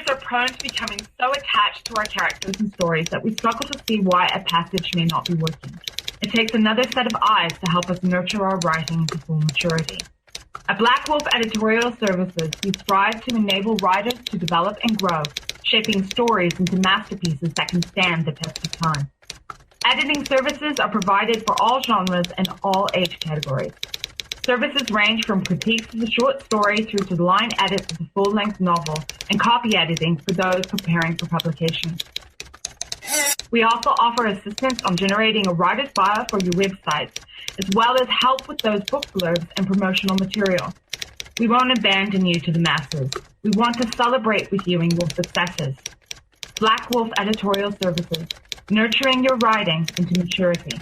are prone to becoming so attached to our characters and stories that we struggle to see why a passage may not be working. It takes another set of eyes to help us nurture our writing to full maturity. At Black Wolf Editorial Services, we strive to enable writers to develop and grow, shaping stories into masterpieces that can stand the test of time. Editing services are provided for all genres and all age categories. Services range from critiques of the short story through to line edits of the full-length novel and copy editing for those preparing for publication. We also offer assistance on generating a writer's bio for your websites, as well as help with those book blurbs and promotional material. We won't abandon you to the masses. We want to celebrate with you in your successes. Black Wolf Editorial Services, nurturing your writing into maturity.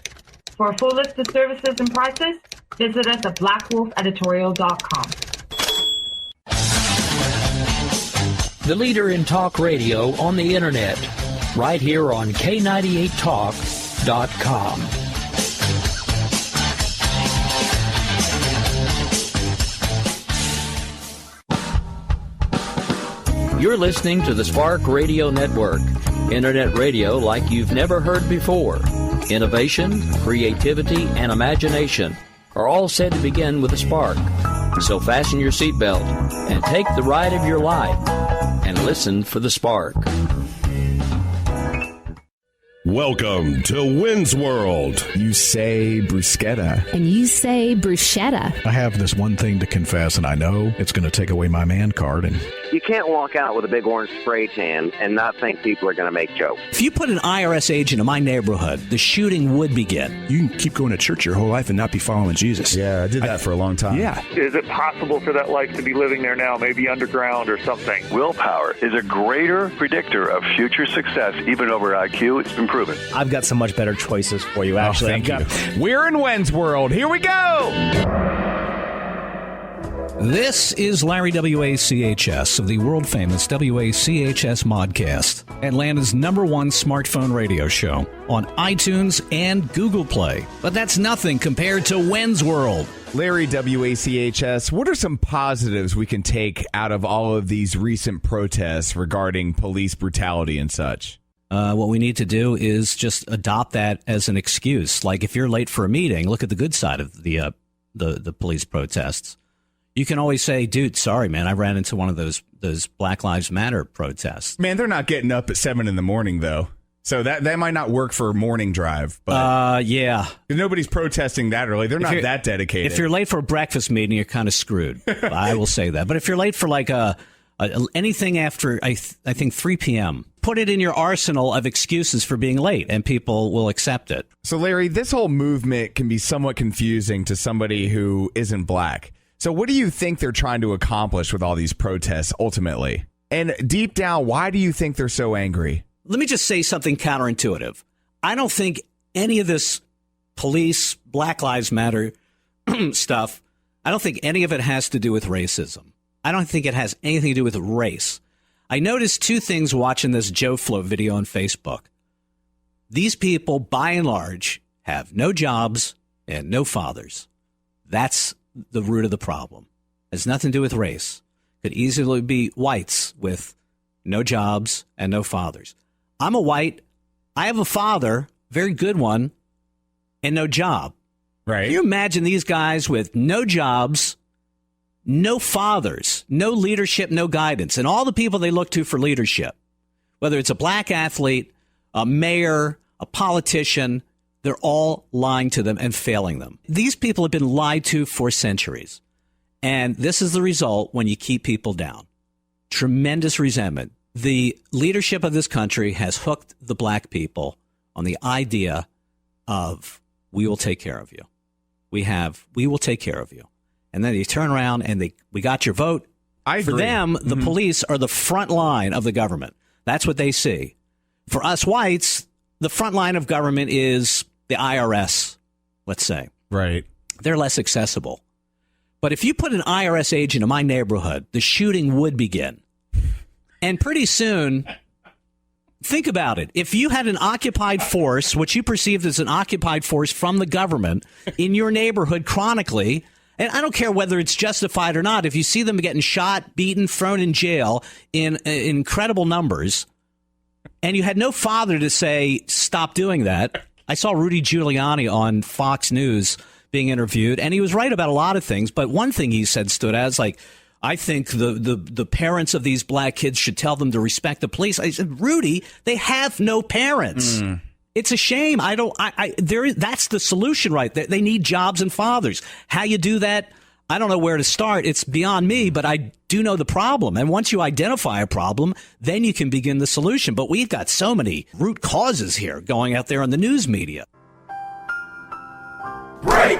For a full list of services and prices, visit us at blackwolfeditorial.com. The leader in talk radio on the internet, right here on K98Talk.com. You're listening to the Spark Radio Network, internet radio like you've never heard before. Innovation, creativity, and imagination are all said to begin with a spark. So fasten your seatbelt and take the ride of your life and listen for the spark. Welcome to Wenz World. You say bruschetta. And you say bruschetta. I have this one thing to confess, and I know it's going to take away my man card. And you can't walk out with a big orange spray tan and not think people are going to make jokes. If you put an IRS agent in my neighborhood, the shooting would begin. You can keep going to church your whole life and not be following Jesus. Yeah, I did that for a long time. Yeah. Is it possible for that life to be living there now, maybe underground or something? Willpower is a greater predictor of future success, even over IQ. It's been proven. I've got some much better choices for you, actually. Thank you. We're in Wenz World. Here we go. This is Larry WACHS of the world-famous WACHS Modcast, Atlanta's #1 smartphone radio show on iTunes and Google Play. But that's nothing compared to Wenz World. Larry WACHS, what are some positives we can take out of all of these recent protests regarding police brutality and such? What we need to do is just adopt that as an excuse. Like if you're late for a meeting, look at the good side of the police protests. You can always say, dude, sorry, man, I ran into one of those Black Lives Matter protests. Man, they're not getting up at 7 a.m, though. So that might not work for a morning drive. But yeah. Nobody's protesting that early. They're not that dedicated. If you're late for a breakfast meeting, you're kind of screwed. I will say that. But if you're late for like anything after, I think, 3 p.m., put it in your arsenal of excuses for being late, and people will accept it. So, Larry, this whole movement can be somewhat confusing to somebody who isn't black. So what do you think they're trying to accomplish with all these protests ultimately? And deep down, why do you think they're so angry? Let me just say something counterintuitive. I don't think any of this police, Black Lives Matter stuff, I don't think any of it has to do with racism. I don't think it has anything to do with race. I noticed two things watching this Joe Flo video on Facebook. These people, by and large, have no jobs and no fathers. That's the root of the problem. It has nothing to do with race. Could easily be whites with no jobs and no fathers. I'm a white. I have a father, very good one, and no job. Right. Can you imagine these guys with no jobs, no fathers, no leadership, no guidance, and all the people they look to for leadership, whether it's a black athlete, a mayor, a politician, they're all lying to them and failing them. These people have been lied to for centuries. And this is the result when you keep people down. Tremendous resentment. The leadership of this country has hooked the black people on the idea of, we will take care of you. We will take care of you. And then you turn around and we got your vote. I agree. For them, the police are the front line of the government. That's what they see. For us whites, the front line of government is the IRS, let's say. Right. They're less accessible. But if you put an IRS agent in my neighborhood, the shooting would begin. And pretty soon, think about it. If you had an occupied force, what you perceived as an occupied force from the government in your neighborhood chronically, And I don't care whether it's justified or not. If you see them getting shot, beaten, thrown in jail in incredible numbers, and you had no father to say, stop doing that. I saw Rudy Giuliani on Fox News being interviewed, and he was right about a lot of things. But one thing he said stood out, like, I think the parents of these black kids should tell them to respect the police. I said, Rudy, they have no parents. It's a shame. That's the solution, right? They need jobs and fathers. How you do that, I don't know where to start. It's beyond me, but I do know the problem. And once you identify a problem, then you can begin the solution. But we've got so many root causes here going out there on the news media. Break!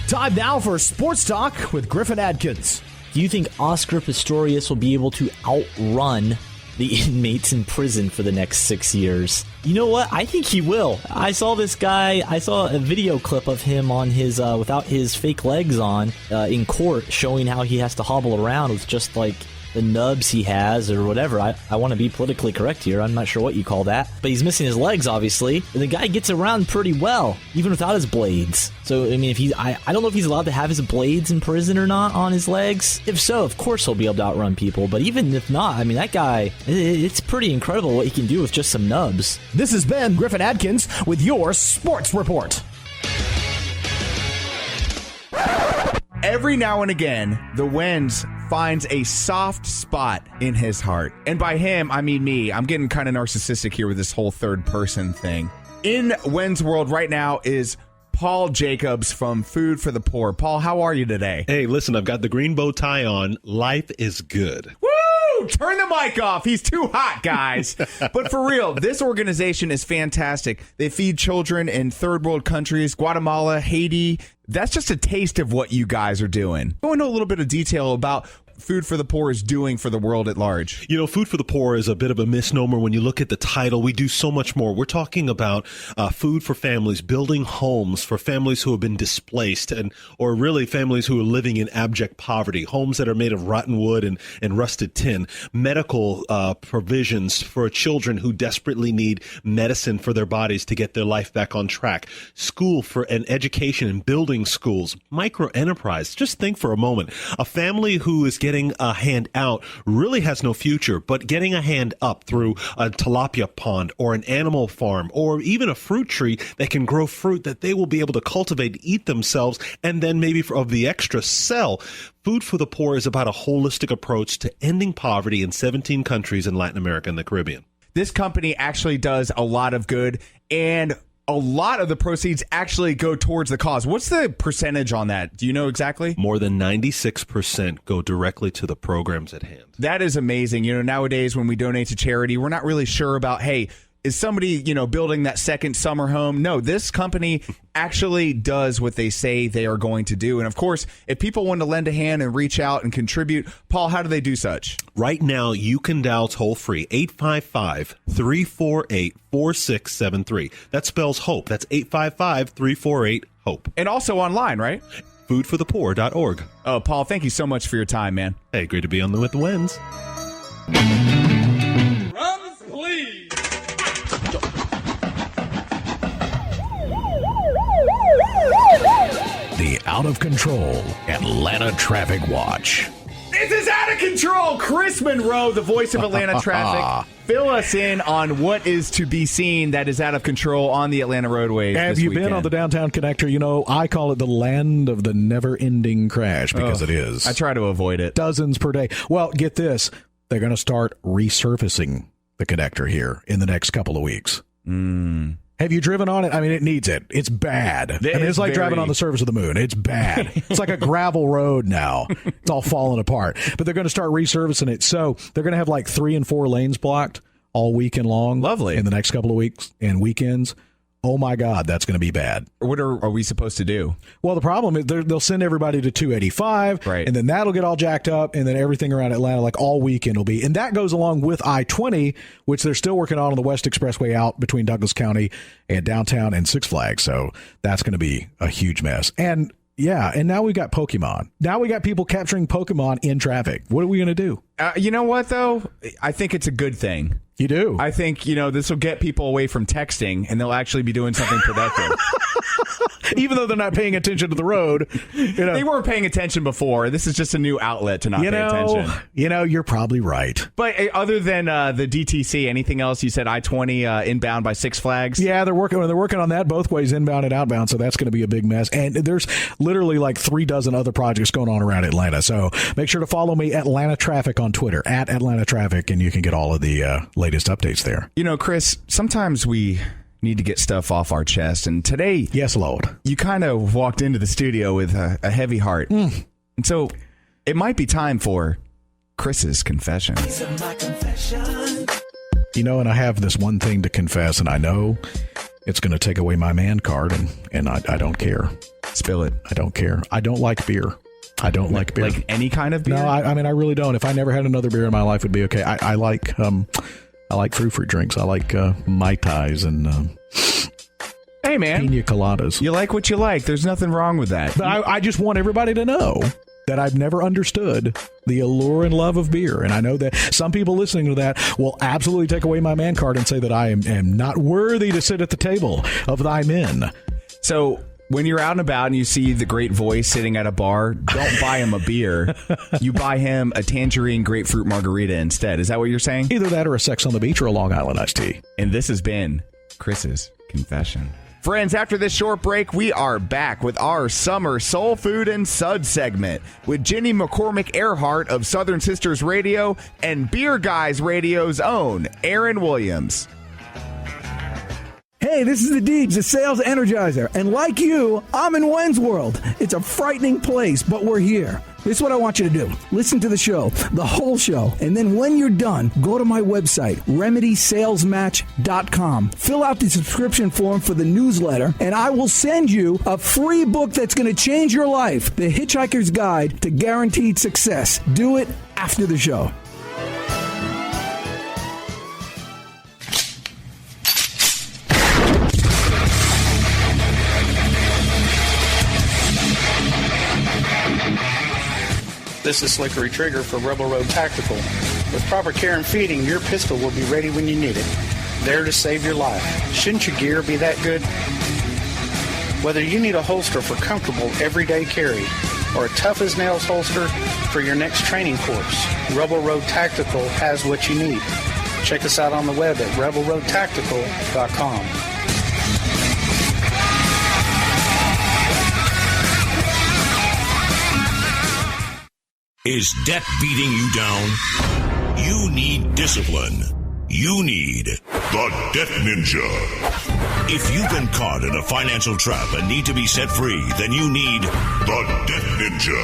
Time now for Sports Talk with Griffin Adkins. Do you think Oscar Pistorius will be able to outrun the inmates in prison for the next 6 years? You know what? I think he will. I saw a video clip of him on his without his fake legs on in court, showing how he has to hobble around with just like the nubs he has or whatever. I want to be politically correct here. I'm not sure what you call that. But he's missing his legs, obviously. And the guy gets around pretty well, even without his blades. So, I mean, I don't know if he's allowed to have his blades in prison or not on his legs. If so, of course he'll be able to outrun people. But even if not, I mean, that guy, it's pretty incredible what he can do with just some nubs. This has been Griffin Adkins with your Sports Report. Every now and again, the Wenz finds a soft spot in his heart. And by him, I mean me. I'm getting kind of narcissistic here with this whole third person thing. In Wenz world right now is Paul Jacobs from Food for the Poor. Paul, how are you today? Hey, listen, I've got the green bow tie on. Life is good. Woo! Turn the mic off. He's too hot, guys. But for real, this organization is fantastic. They feed children in third world countries, Guatemala, Haiti. That's just a taste of what you guys are doing. Go into a little bit of detail about Food for the Poor is doing for the world at large. You know, Food for the Poor is a bit of a misnomer when you look at the title. We do so much more. We're talking about food for families, building homes for families who have been displaced or really families who are living in abject poverty, homes that are made of rotten wood and rusted tin, medical provisions for children who desperately need medicine for their bodies to get their life back on track, school for an education and building schools, micro enterprise. Just think for a moment, a family who is getting a hand out really has no future, but getting a hand up through a tilapia pond or an animal farm or even a fruit tree that can grow fruit that they will be able to cultivate, eat themselves, and then maybe of the extra sell. Food for the Poor is about a holistic approach to ending poverty in 17 countries in Latin America and the Caribbean. This company actually does a lot of good, and a lot of the proceeds actually go towards the cause. What's the percentage on that? Do you know exactly? More than 96% go directly to the programs at hand. That is amazing. You know, nowadays when we donate to charity, we're not really sure about, hey, is somebody, building that second summer home? No, this company actually does what they say they are going to do. And of course, if people want to lend a hand and reach out and contribute, Paul, how do they do such? Right now, you can dial toll free 855-348-4673. That spells HOPE. That's 855-348-HOPE. And also online, right? Foodforthepoor.org. Oh, Paul, thank you so much for your time, man. Hey, great to be on with the Wenz. Drums, please. The out-of-control Atlanta Traffic Watch. This is out of control. Chris Monroe, the voice of Atlanta traffic. Fill us in on what is to be seen that is out of control on the Atlanta roadways. Have you been on the downtown connector? I call it the land of the never-ending crash because it is. I try to avoid it. Dozens per day. Well, get this. They're going to start resurfacing the connector here in the next couple of weeks. Have you driven on it? I mean, it needs it. It's bad. It's like driving on the surface of the moon. It's bad. It's like a gravel road now. It's all falling apart. But they're going to start resurfacing it. So they're going to have like 3 and 4 lanes blocked all weekend long. Lovely. In the next couple of weeks and weekends. Oh, my God, that's going to be bad. What are we supposed to do? Well, the problem is they'll send everybody to 285, right, and then that'll get all jacked up, and then everything around Atlanta, like all weekend will be. And that goes along with I-20, which they're still working on the West Expressway out between Douglas County and downtown and Six Flags. So that's going to be a huge mess. And, yeah, and now we got Pokemon. Now we got people capturing Pokemon in traffic. What are we going to do? You know what, though? I think it's a good thing. You do. I think, this will get people away from texting, and they'll actually be doing something productive. Even though they're not paying attention to the road. They weren't paying attention before. This is just a new outlet to not pay attention. You're probably right. But other than the DTC, anything else? You said I-20 inbound by Six Flags? Yeah, they're working on that both ways, inbound and outbound, so that's going to be a big mess. And there's literally like 3 dozen other projects going on around Atlanta. So make sure to follow me, Atlanta Traffic, on Twitter, at Atlanta Traffic, and you can get all of the latest updates there. Chris, sometimes we need to get stuff off our chest, and today, yes, Lord, you kind of walked into the studio with a heavy heart, and so it might be time for Chris's confession. These are my confession. And I have this one thing to confess, and I know it's going to take away my man card, and I don't care. Spill it. I don't care. I don't like beer. I don't like beer. Like any kind of beer? No, I mean, I really don't. If I never had another beer in my life, it'd be okay. I like fruit drinks. I like Mai Tais and hey, man, pina coladas. You like what you like. There's nothing wrong with that. But I just want everybody to know that I've never understood the allure and love of beer. And I know that some people listening to that will absolutely take away my man card and say that I am not worthy to sit at the table of thy men. So when you're out and about and you see the great voice sitting at a bar, don't buy him a beer. You buy him a tangerine grapefruit margarita instead. Is that what you're saying? Either that or a Sex on the Beach or a Long Island iced tea. And this has been Chris's confession. Friends, after this short break, we are back with our summer soul food and Suds segment with Ginny McCormack Ehrhart of Southern Sisters Radio and Beer Guys Radio's own Aaron Williams. Hey, this is the Deej, the sales energizer. And like you, I'm in Wenz world. It's a frightening place, but we're here. This is what I want you to do. Listen to the show, the whole show. And then when you're done, go to my website, remedysalesmatch.com. Fill out the subscription form for the newsletter, and I will send you a free book that's going to change your life. The Hitchhiker's Guide to Guaranteed Success. Do it after the show. This is Slickery Trigger for Rebel Road Tactical. With proper care and feeding, your pistol will be ready when you need it. There to save your life. Shouldn't your gear be that good? Whether you need a holster for comfortable everyday carry or a tough-as-nails holster for your next training course, Rebel Road Tactical has what you need. Check us out on the web at rebelroadtactical.com. Is debt beating you down? You need discipline. You need the Debt Ninja. If you've been caught in a financial trap and need to be set free, then you need the Debt Ninja.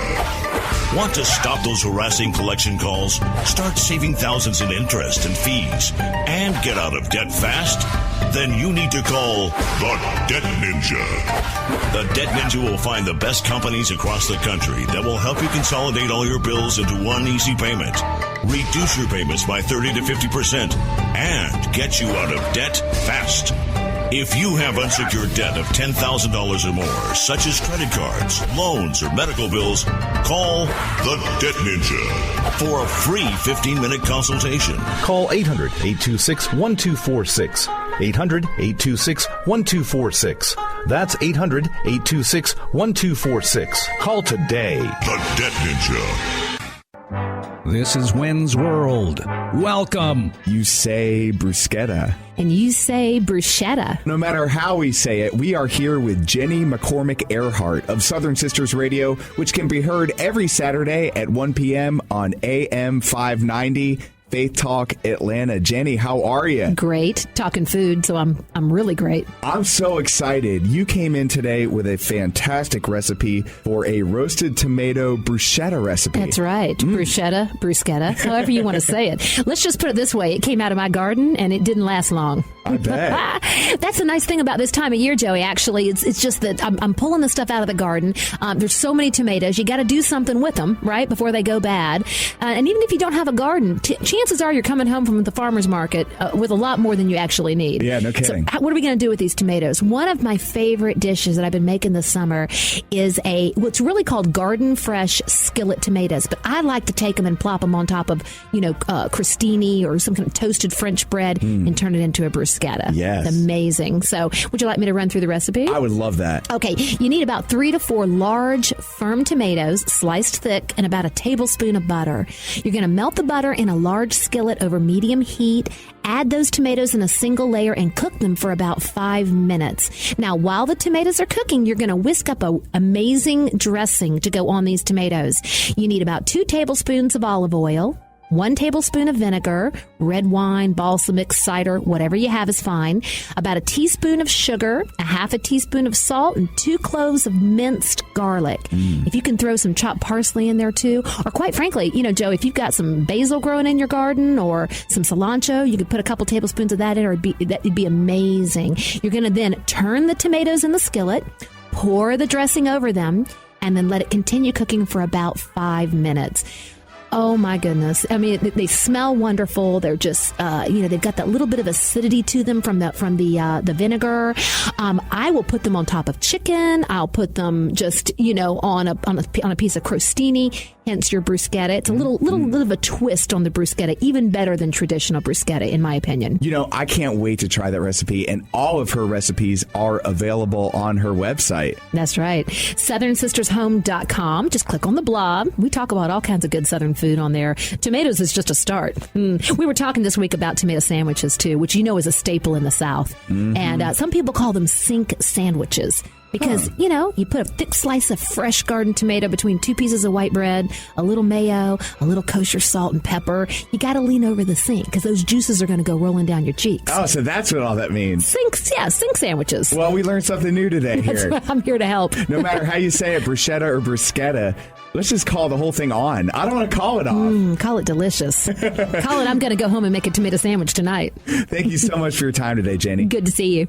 Want to stop those harassing collection calls, start saving thousands in interest and fees, and get out of debt fast? Then you need to call the Debt Ninja. The Debt Ninja will find the best companies across the country that will help you consolidate all your bills into one easy payment, reduce your payments by 30 to 50%, and get you out of debt fast. If you have unsecured debt of $10,000 or more, such as credit cards, loans, or medical bills, call the Debt Ninja for a free 15-minute consultation. Call 800-826-1246. 800-826-1246. That's 800-826-1246. Call today. The Debt Ninja. This is Wenz World. Welcome. You say bruschetta. And you say bruschetta. No matter how we say it, we are here with Ginny McCormack Ehrhart of Southern Sisters Radio, which can be heard every Saturday at 1 p.m. on AM 590. Faith Talk Atlanta. Jenny, how are you? Great. Talking food, so I'm really great. I'm so excited. You came in today with a fantastic recipe for a roasted tomato bruschetta recipe. That's right. Bruschetta, however you want to say it. Let's just put it this way. It came out of my garden, and it didn't last long. I bet. That's the nice thing about this time of year, Joey, actually. It's just that I'm pulling the stuff out of the garden. There's so many tomatoes. You got to do something with them, right, before they go bad. And even if you don't have a garden, chances are you're coming home from the farmer's market with a lot more than you actually need. Yeah, no kidding. So what are we going to do with these tomatoes? One of my favorite dishes that I've been making this summer is what's really called garden fresh skillet tomatoes. But I like to take them and plop them on top of, crostini or some kind of toasted French bread and turn it into a bruschetta. Yes. It's amazing. So would you like me to run through the recipe? I would love that. Okay. You need about 3 to 4 large, firm tomatoes, sliced thick, and about a tablespoon of butter. You're going to melt the butter in a large skillet over medium heat. Add those tomatoes in a single layer and cook them for about 5 minutes. Now, while the tomatoes are cooking, you're going to whisk up an amazing dressing to go on these tomatoes. You need about 2 tablespoons of olive oil, 1 tablespoon of vinegar, red wine, balsamic, cider, whatever you have is fine, about a teaspoon of sugar, a half a teaspoon of salt, and 2 cloves of minced garlic. If you can throw some chopped parsley in there too, or quite frankly, Joe, if you've got some basil growing in your garden or some cilantro, you could put a couple tablespoons of that in, or it'd be amazing. You're going to then turn the tomatoes in the skillet, pour the dressing over them, and then let it continue cooking for about 5 minutes. Oh my goodness! I mean, they smell wonderful. They're just, they've got that little bit of acidity to them from the vinegar. I will put them on top of chicken. I'll put them just, on a piece of crostini. Hence your bruschetta. It's a little of a twist on the bruschetta, even better than traditional bruschetta, in my opinion. I can't wait to try that recipe, and all of her recipes are available on her website. That's right. SouthernSistersHome.com. Just click on the blog. We talk about all kinds of good Southern food on there. Tomatoes is just a start. We were talking this week about tomato sandwiches, too, which is a staple in the South. And some people call them sink sandwiches. Because, you put a thick slice of fresh garden tomato between 2 pieces of white bread, a little mayo, a little kosher salt and pepper. You got to lean over the sink because those juices are going to go rolling down your cheeks. Oh, so that's what all that means. Sink sandwiches. Well, we learned something new today here. That's what I'm here to help. No matter how you say it, bruschetta or bruschetta, let's just call the whole thing on. I don't want to call it off. Call it delicious. Call it I'm going to go home and make a tomato sandwich tonight. Thank you so much for your time today, Jenny. Good to see you.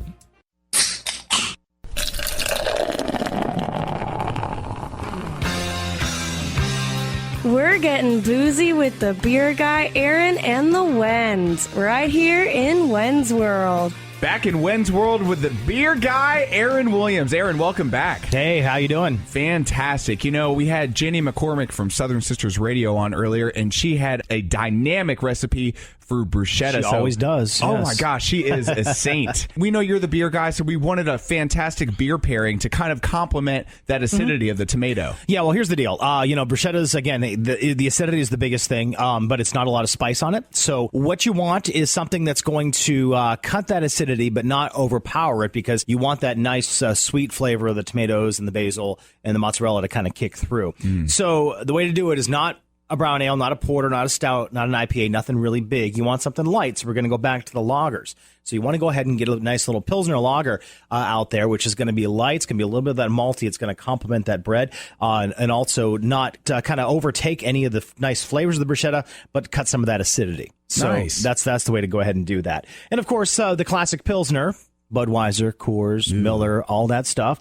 We're getting boozy with the beer guy, Aaron, and the Wenz, right here in Wenz World. Back in Wenz World with the beer guy, Aaron Williams. Aaron, welcome back. Hey, how you doing? Fantastic. We had Ginny McCormack from Southern Sisters Radio on earlier, and she had a dynamic recipe for bruschetta. She always does. Oh yes. my gosh, she is a saint. We know you're the beer guy, so we wanted a fantastic beer pairing to kind of complement that acidity of the tomato. Yeah, well, here's the deal. Bruschettas, again, the acidity is the biggest thing, but it's not a lot of spice on it. So what you want is something that's going to cut that acidity but not overpower it, because you want that nice sweet flavor of the tomatoes and the basil and the mozzarella to kind of kick through. So the way to do it is not a brown ale, not a porter, not a stout, not an IPA, nothing really big. You want something light, so we're going to go back to the lagers. So you want to go ahead and get a nice little Pilsner lager out there, which is going to be light. It's going to be a little bit of that malty. It's going to complement that bread and also not kind of overtake any of the nice flavors of the bruschetta, but cut some of that acidity. So nice. That's the way to go ahead and do that. And, of course, the classic Pilsner, Budweiser, Coors, Miller, all that stuff.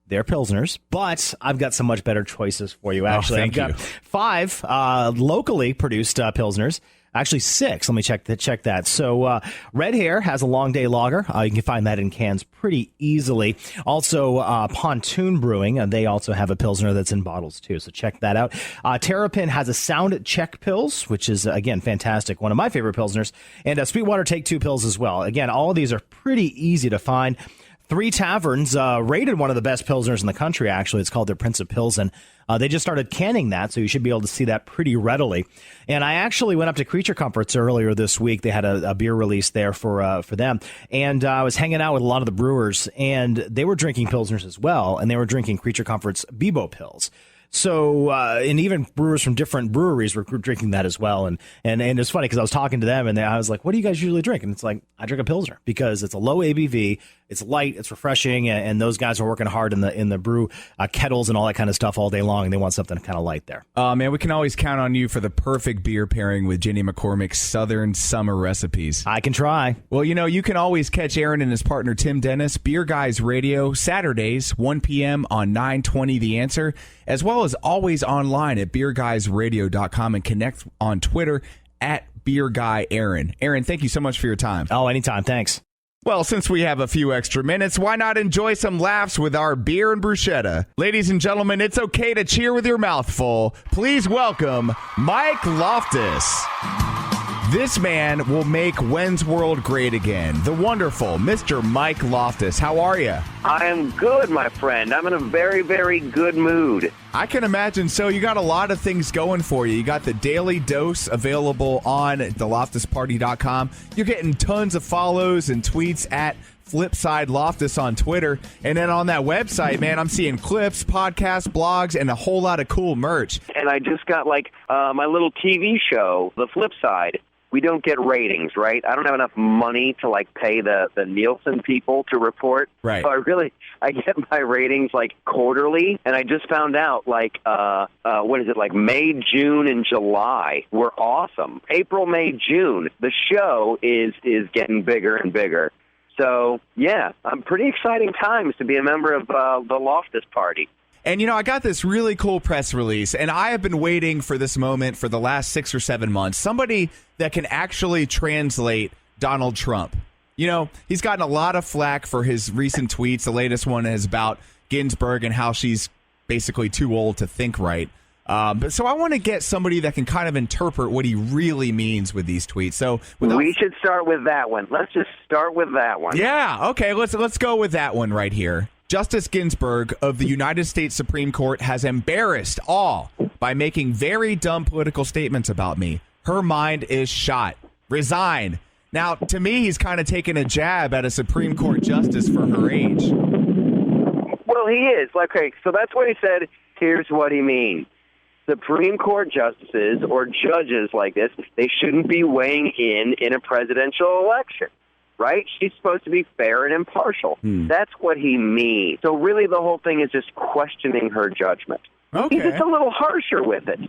They're Pilsners, but I've got some much better choices for you, actually. Thank I've got 5 locally produced Pilsners. Actually, 6. Let me check that. So Red Hare has a long day lager. You can find that in cans pretty easily. Also, Pontoon Brewing, they also have a Pilsner that's in bottles, too. So check that out. Terrapin has a Sound Check Pils, which is, again, fantastic. One of my favorite Pilsners. And Sweetwater Take 2 Pils as well. Again, all of these are pretty easy to find. 3 Taverns rated one of the best Pilsners in the country, actually. It's called their Prince of Pilsen. They just started canning that, so you should be able to see that pretty readily. And I actually went up to Creature Comforts earlier this week. They had a beer release there for them. And I was hanging out with a lot of the brewers, and they were drinking Pilsners as well, and they were drinking Creature Comforts Bibo Pils. So, and even brewers from different breweries were drinking that as well. And it's funny because I was talking to them and I was like, what do you guys usually drink? And it's like, I drink a Pilsner because it's a low ABV, it's light, it's refreshing. And those guys are working hard in the brew kettles and all that kind of stuff all day long. And they want something kind of light there. Man, we can always count on you for the perfect beer pairing with Ginny McCormack's Southern Summer Recipes. I can try. Well, you can always catch Aaron and his partner Tim Dennis, Beer Guys Radio, Saturdays, 1 p.m. on 920 The Answer, as well as always online at beerguysradio.com and connect on Twitter at BeerGuyAaron. Aaron, thank you so much for your time. Oh, anytime. Thanks. Well, since we have a few extra minutes, why not enjoy some laughs with our beer and bruschetta? Ladies and gentlemen, it's okay to cheer with your mouth full. Please welcome Mike Loftus. This man will make Wenz World great again. The wonderful Mr. Mike Loftus. How are you? I am good, my friend. I'm in a very, very good mood. I can imagine. So you got a lot of things going for you. You got the Daily Dose available on theloftusparty.com. You're getting tons of follows and tweets at Flipside Loftus on Twitter. And then on that website, man, I'm seeing clips, podcasts, blogs, and a whole lot of cool merch. And I just got my little TV show, The Flip Side. We don't get ratings, right? I don't have enough money to pay the Nielsen people to report. Right. So I get my ratings quarterly, and I just found out May, June, and July were awesome. April, May, June, the show is getting bigger and bigger. So yeah, pretty exciting times to be a member of the Loftus Party. And, I got this really cool press release, and I have been waiting for this moment for the last 6 or 7 months. Somebody that can actually translate Donald Trump. He's gotten a lot of flack for his recent tweets. The latest one is about Ginsburg and how she's basically too old to think right. So I want to get somebody that can kind of interpret what he really means with these tweets. So we should start with that one. Let's just start with that one. Yeah, okay, let's go with that one right here. Justice Ginsburg of the United States Supreme Court has embarrassed all by making very dumb political statements about me. Her mind is shot. Resign. Now, to me, he's kind of taking a jab at a Supreme Court justice for her age. Well, he is. Okay, so that's what he said. Here's what he means. Supreme Court justices or judges like this, they shouldn't be weighing in a presidential election. Right? She's supposed to be fair and impartial. That's what he means. So really the whole thing is just questioning her judgment. Okay. He's just a little harsher with it.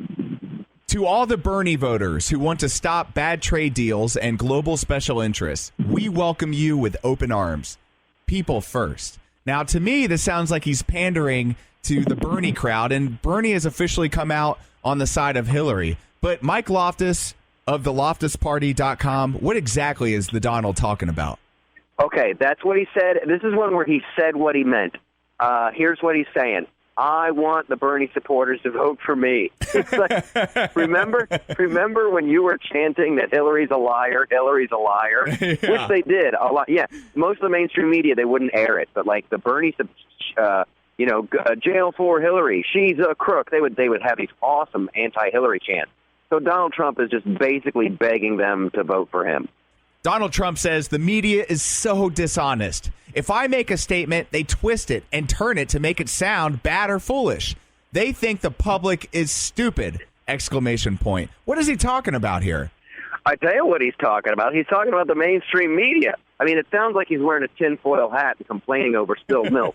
To all the Bernie voters who want to stop bad trade deals and global special interests, we welcome you with open arms. People first. Now, to me, this sounds like he's pandering to the Bernie crowd, and Bernie has officially come out on the side of Hillary. But Mike Loftus of theloftusparty.com, what exactly is the Donald talking about? Okay, that's what he said. This is one where he said what he meant. Here's what he's saying. I want the Bernie supporters to vote for me. It's like, remember when you were chanting that Hillary's a liar, Hillary's a liar? Yeah. Which they did a lot. Yeah, most of the mainstream media, they wouldn't air it. But the Bernie, jail for Hillary, she's a crook. They would have these awesome anti-Hillary chants. So Donald Trump is just basically begging them to vote for him. Donald Trump says the media is so dishonest. If I make a statement, they twist it and turn it to make it sound bad or foolish. They think the public is stupid! ! What is he talking about here? I tell you what he's talking about. He's talking about the mainstream media. I mean, it sounds like he's wearing a tinfoil hat and complaining over spilled milk.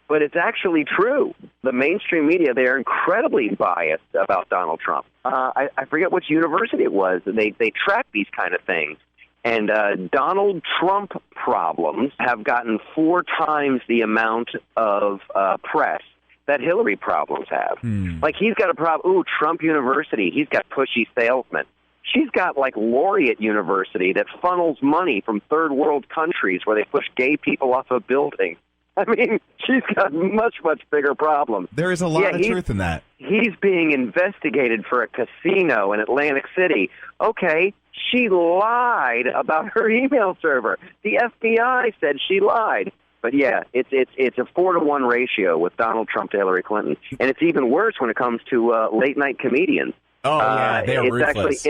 But it's actually true. The mainstream media, they are incredibly biased about Donald Trump. I forget which university it was. They track these kind of things. And Donald Trump problems have gotten 4 times the amount of press that Hillary problems have. Like, he's got a problem. Ooh, Trump University. He's got pushy salesmen. She's got, Laureate University that funnels money from third world countries where they push gay people off of buildings. I mean, she's got much, much bigger problems. There is a lot of truth in that. He's being investigated for a casino in Atlantic City. Okay, she lied about her email server. The FBI said she lied. But yeah, it's a 4-to-1 ratio with Donald Trump to Hillary Clinton. And it's even worse when it comes to late-night comedians. Oh, yeah, they are ruthless.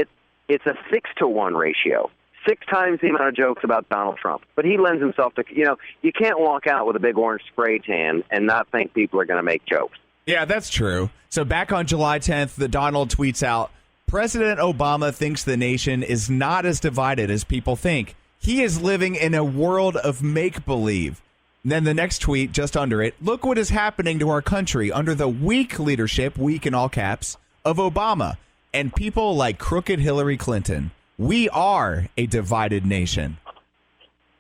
It's a 6-to-1 ratio. 6 times the amount of jokes about Donald Trump. But he lends himself to, you can't walk out with a big orange spray tan and not think people are going to make jokes. Yeah, that's true. So back on July 10th, the Donald tweets out, President Obama thinks the nation is not as divided as people think. He is living in a world of make-believe. And then the next tweet, just under it, look what is happening to our country under the weak leadership, weak in all caps, of Obama and people like crooked Hillary Clinton. We are a divided nation.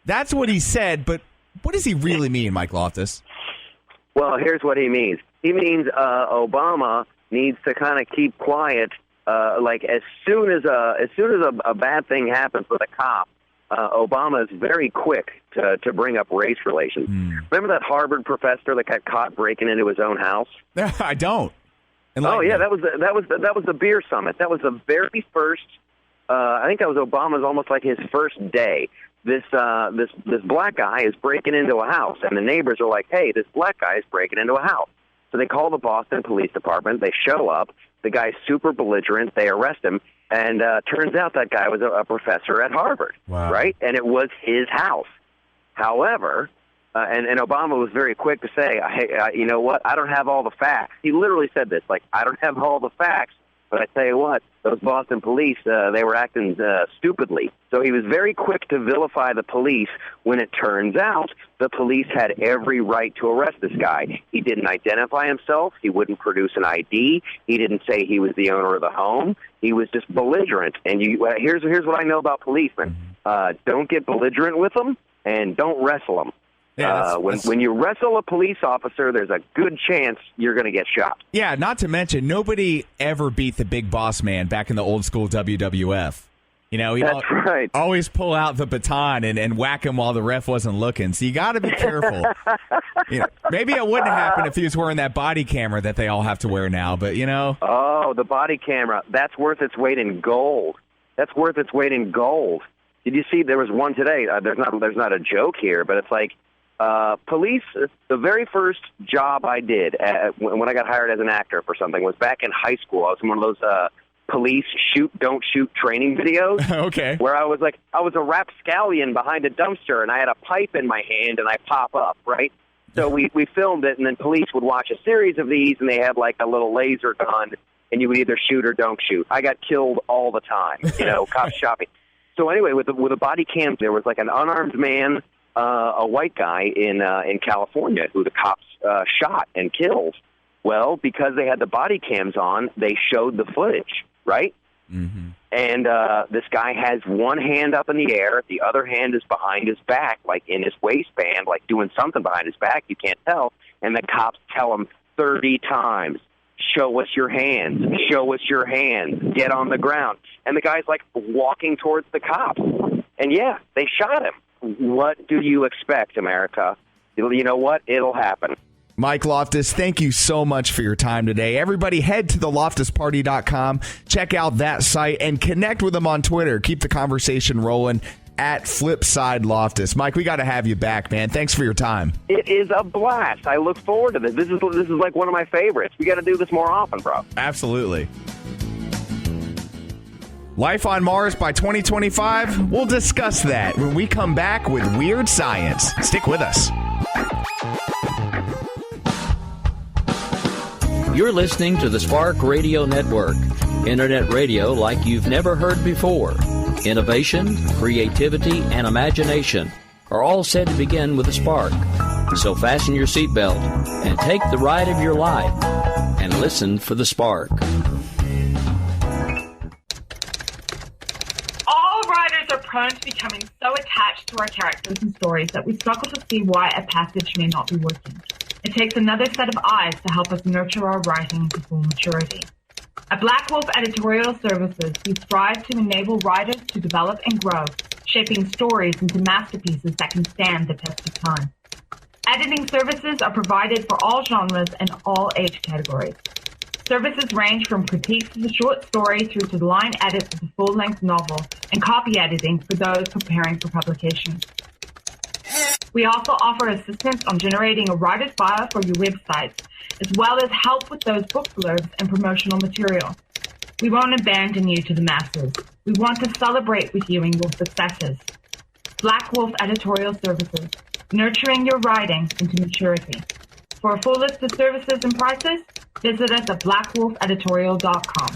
That's what he said, but what does he really mean, Mike Loftus? Well, here's what he means. He means Obama needs to kind of keep quiet. Like as soon as a bad thing happens with a cop, Obama is very quick to bring up race relations. Remember that Harvard professor that got caught breaking into his own house? I don't. Oh yeah, that was the beer summit. That was the very first. I think that was Obama's almost like his first day. This black guy is breaking into a house, and the neighbors are like, "Hey, this black guy is breaking into a house." So they call the Boston Police Department. They show up. The guy's super belligerent. They arrest him, and turns out that guy was a professor at Harvard, right? And it was his house. However, and Obama was very quick to say, hey, you know what? I don't have all the facts. He literally said this, like, I don't have all the facts, but I tell you what, those Boston police, they were acting stupidly. So he was very quick to vilify the police when it turns out the police had every right to arrest this guy. He didn't identify himself. He wouldn't produce an ID. He didn't say he was the owner of the home. He was just belligerent. And here's what I know about policemen. Don't get belligerent with them, and don't wrestle them. Yeah, when you wrestle a police officer, there's a good chance you're going to get shot. Yeah, not to mention, nobody ever beat the big boss man back in the old school WWF. You know, That's right. Always pull out the baton and whack him while the ref wasn't looking. So you got to be careful. Maybe it wouldn't happen if he was wearing that body camera that they all have to wear now, but, you know. Oh, the body camera. That's worth its weight in gold. That's worth its weight in gold. Did you see there was one today? There's not a joke here, but it's like, police, the very first job I did when I got hired as an actor for something was back in high school. I was in one of those police shoot, don't shoot training videos. Okay. Where I was a rapscallion behind a dumpster, and I had a pipe in my hand, and I pop up, right? So we filmed it, and then police would watch a series of these, and they had like a little laser gun, and you would either shoot or don't shoot. I got killed all the time, cops shot me. So anyway, with a body cam, there was like an unarmed man, a white guy in California who the cops shot and killed. Well, because they had the body cams on, they showed the footage, right? Mm-hmm. And this guy has one hand up in the air, the other hand is behind his back, like in his waistband, like doing something behind his back, you can't tell. And the cops tell him 30 times, show us your hands, show us your hands, get on the ground. And the guy's like walking towards the cops. And yeah, they shot him. What do you expect, America? You know what? It'll happen. Mike Loftus, thank you so much for your time today. Everybody head to theloftusparty.com, check out that site, and connect with them on Twitter. Keep the conversation rolling at Flipside Loftus. Mike, we got to have you back, man. Thanks for your time. It is a blast. I look forward to this. This is like one of my favorites. We got to do this more often, bro. Absolutely. Life on Mars by 2025? We'll discuss that when we come back with Weird Science. Stick with us. You're listening to the Spark Radio Network, internet radio like you've never heard before. Innovation, creativity, and imagination are all said to begin with a spark. So fasten your seatbelt and take the ride of your life and listen for the spark. All writers are prone to becoming so attached to our characters and stories that we struggle to see why a passage may not be working. It takes another set of eyes to help us nurture our writing to full maturity. At Black Wolf Editorial Services, we strive to enable writers to develop and grow, shaping stories into masterpieces that can stand the test of time. Editing services are provided for all genres and all age categories. Services range from critiques of the short story through to line edits of the full-length novel and copy editing for those preparing for publication. We also offer assistance on generating a writer's bio for your websites, as well as help with those book blurbs and promotional material. We won't abandon you to the masses. We want to celebrate with you in your successes. Black Wolf Editorial Services, nurturing your writing into maturity. For a full list of services and prices, visit us at blackwolfeditorial.com.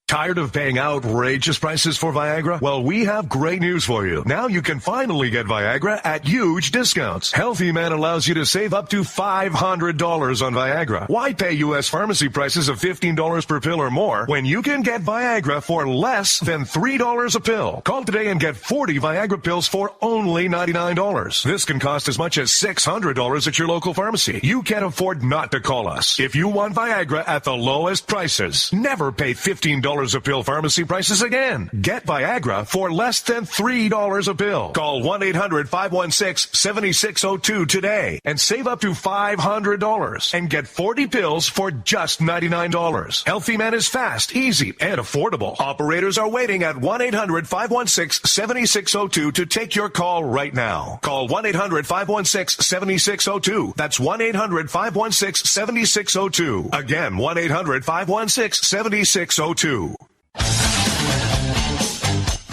Tired of paying outrageous prices for Viagra? Well, we have great news for you. Now you can finally get Viagra at huge discounts. Healthy Man allows you to save up to $500 on Viagra. Why pay U.S. pharmacy prices of $15 per pill or more when you can get Viagra for less than $3 a pill? Call today and get 40 Viagra pills for only $99. This can cost as much as $600 at your local pharmacy. You can't afford not to call us. If you want Viagra at the lowest prices, never pay $15 a pill pharmacy prices again. Get Viagra for less than $3 a pill. Call 1-800-516-7602 today and save up to $500 and get 40 pills for just $99. Healthy Man is fast, easy, and affordable. Operators are waiting at 1-800-516-7602 to take your call right now. Call 1-800-516-7602. That's 1-800-516-7602. Again, 1-800-516-7602.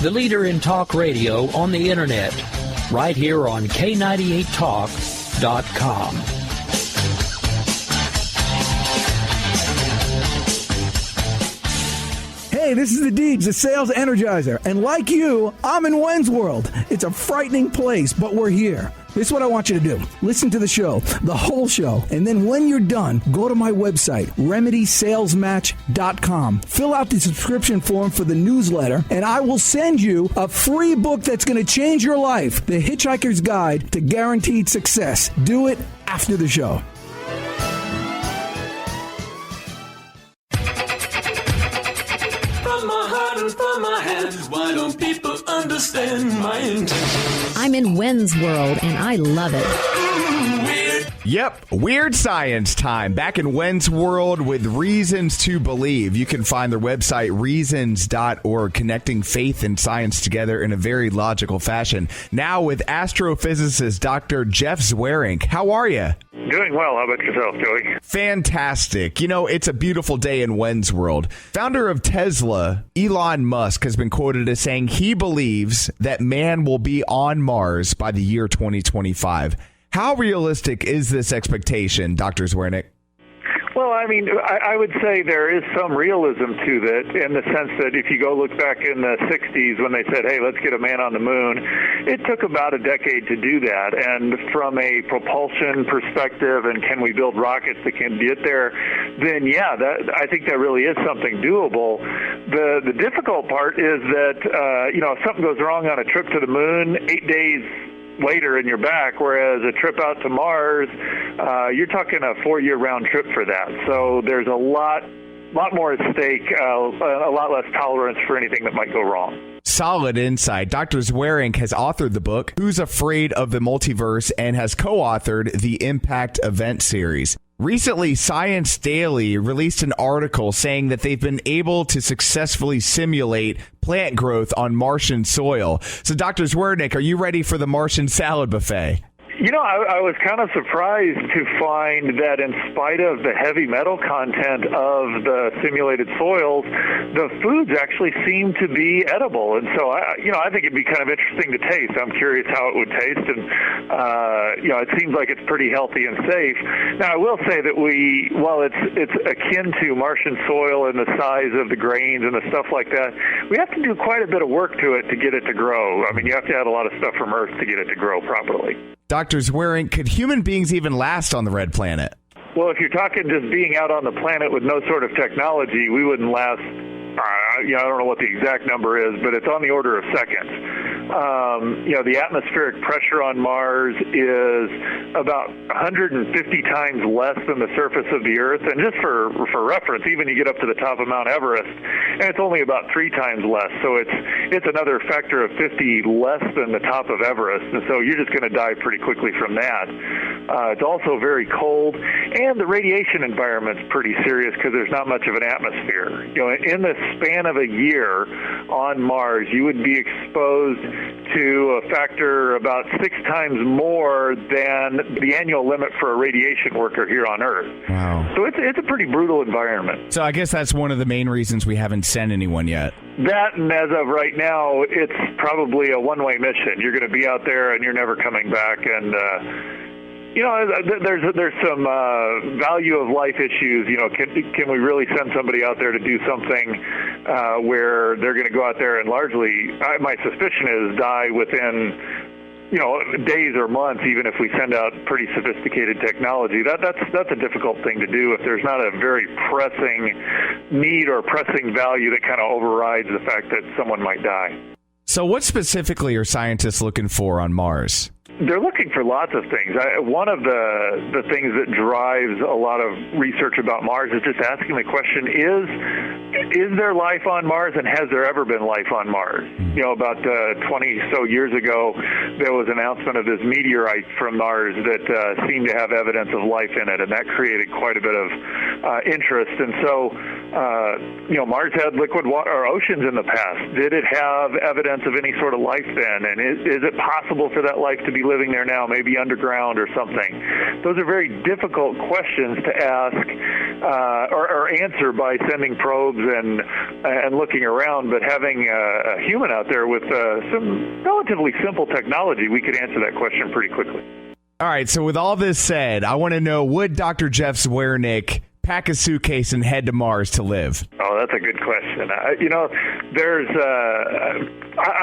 The leader in talk radio on the internet, right here on K98Talk.com. Hey, this is the Deeds, the sales energizer. And like you, I'm in Wenz world. It's a frightening place, but we're here. This is what I want you to do. Listen to the show, the whole show, and then when you're done, go to my website, remedysalesmatch.com. Fill out the subscription form for the newsletter, and I will send you a free book that's going to change your life, The Hitchhiker's Guide to Guaranteed Success. Do it after the show. From my heart and from my hand, why don't people understand my intentions? I'm in Wenz world, and I love it. Yep, weird science time. Back in Wenz world with Reasons to Believe. You can find their website, reasons.org, connecting faith and science together in a very logical fashion. Now with astrophysicist Dr. Jeff Zweerink. How are you? Doing well. How about yourself, Joey? Fantastic. You know, it's a beautiful day in Wenz world. Founder of Tesla, Elon Musk, has been quoted as saying he believes that man will be on Mars by the year 2025. How realistic is this expectation, Dr. Zweerink? Well, I mean, I would say there is some realism to that in the sense that if you go look back in the 60s when they said, hey, let's get a man on the moon, it took about a decade to do that. And from a propulsion perspective and can we build rockets that can get there, then, yeah, I think that really is something doable. The difficult part is that, if something goes wrong on a trip to the moon, 8 days later and you're back, whereas a trip out to Mars, you're talking a 4-year round trip for that. So there's a lot more at stake, a lot less tolerance for anything that might go wrong. Solid insight. Dr. Zweerink has authored the book, Who's Afraid of the Multiverse, and has co-authored the Impact Event series. Recently, Science Daily released an article saying that they've been able to successfully simulate plant growth on Martian soil. So, Dr. Zweerink, are you ready for the Martian salad buffet? You know, I was kind of surprised to find that in spite of the heavy metal content of the simulated soils, the foods actually seem to be edible. And so, I think it'd be kind of interesting to taste. I'm curious how it would taste. And, it seems like it's pretty healthy and safe. Now, I will say that while it's akin to Martian soil and the size of the grains and the stuff like that, we have to do quite a bit of work to it to get it to grow. I mean, you have to add a lot of stuff from Earth to get it to grow properly. Dr. Zweerink, could human beings even last on the red planet? Well, if you're talking just being out on the planet with no sort of technology, we wouldn't last, I don't know what the exact number is, but it's on the order of seconds. The atmospheric pressure on Mars is about 150 times less than the surface of the Earth. And just for reference, even you get up to the top of Mount Everest, and it's only about 3 times less. So it's another factor of 50 less than the top of Everest. And so you're just going to die pretty quickly from that. It's also very cold, and the radiation environment's pretty serious because there's not much of an atmosphere. In the span of a year on Mars, you would be exposed to a factor about 6 times more than the annual limit for a radiation worker here on Earth. Wow. So it's a pretty brutal environment. So I guess that's one of the main reasons we haven't sent anyone yet. That, and as of right now, it's probably a one-way mission. You're going to be out there and you're never coming back, and There's some value of life issues. Can we really send somebody out there to do something where they're going to go out there and largely, my suspicion is, die within days or months, even if we send out pretty sophisticated technology. That's a difficult thing to do if there's not a very pressing need or pressing value that kind of overrides the fact that someone might die. So what specifically are scientists looking for on Mars? They're looking for lots of things. One of the things that drives a lot of research about Mars is just asking the question, is there life on Mars, and has there ever been life on Mars? About 20 so years ago, there was an announcement of this meteorite from Mars that seemed to have evidence of life in it, and that created quite a bit of interest. And so, Mars had liquid water or oceans in the past. Did it have evidence of any sort of life then? And is it possible for that life to be living there now, maybe underground or something? Those are very difficult questions to ask or answer by sending probes and looking around, but having a human out there with some relatively simple technology, we could answer that question pretty quickly. All right, so with all this said, I want to know, would Dr. Jeff Zweerink pack a suitcase and head to Mars to live? Oh, that's a good question. I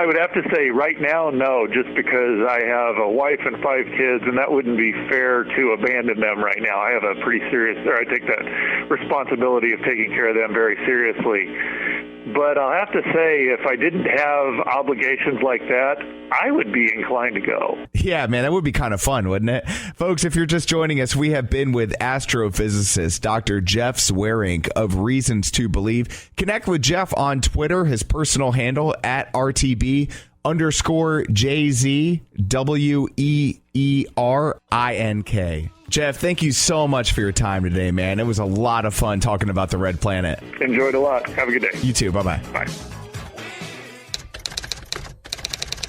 would have to say right now, no, just because I have a wife and 5 kids, and that wouldn't be fair to abandon them right now. I have a pretty I take that responsibility of taking care of them very seriously. But I'll have to say, if I didn't have obligations like that, I would be inclined to go. Yeah, man, that would be kind of fun, wouldn't it? Folks, if you're just joining us, we have been with astrophysicist Dr. Jeff Zweerink of Reasons to Believe. Connect with Jeff on Twitter, his personal handle at RTB_JZWEERINK. Jeff, thank you so much for your time today, man. It was a lot of fun talking about the Red Planet. Enjoyed a lot. Have a good day. You too. Bye-bye. Bye.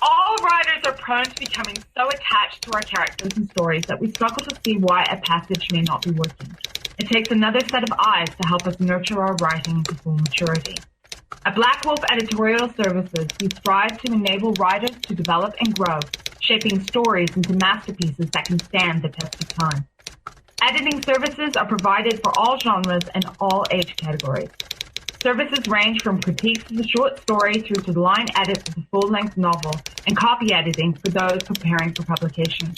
All writers are prone to becoming so attached to our characters and stories that we struggle to see why a passage may not be working. It takes another set of eyes to help us nurture our writing into full maturity. At Black Wolf Editorial Services, we strive to enable writers to develop and grow, shaping stories into masterpieces that can stand the test of time. Editing services are provided for all genres and all age categories. Services range from critiques of the short story through to line edits of the full-length novel and copy editing for those preparing for publication.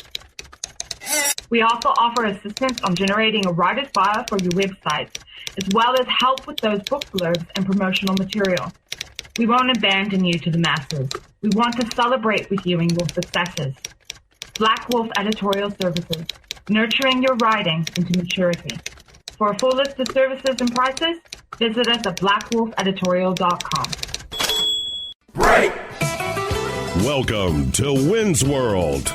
We also offer assistance on generating a writer's bio for your websites, as well as help with those book blurbs and promotional material. We won't abandon you to the masses. We want to celebrate with you in your successes. Black Wolf Editorial Services, nurturing your writing into maturity. For a full list of services and prices, visit us at blackwolfeditorial.com. Break! Welcome to Wenz World.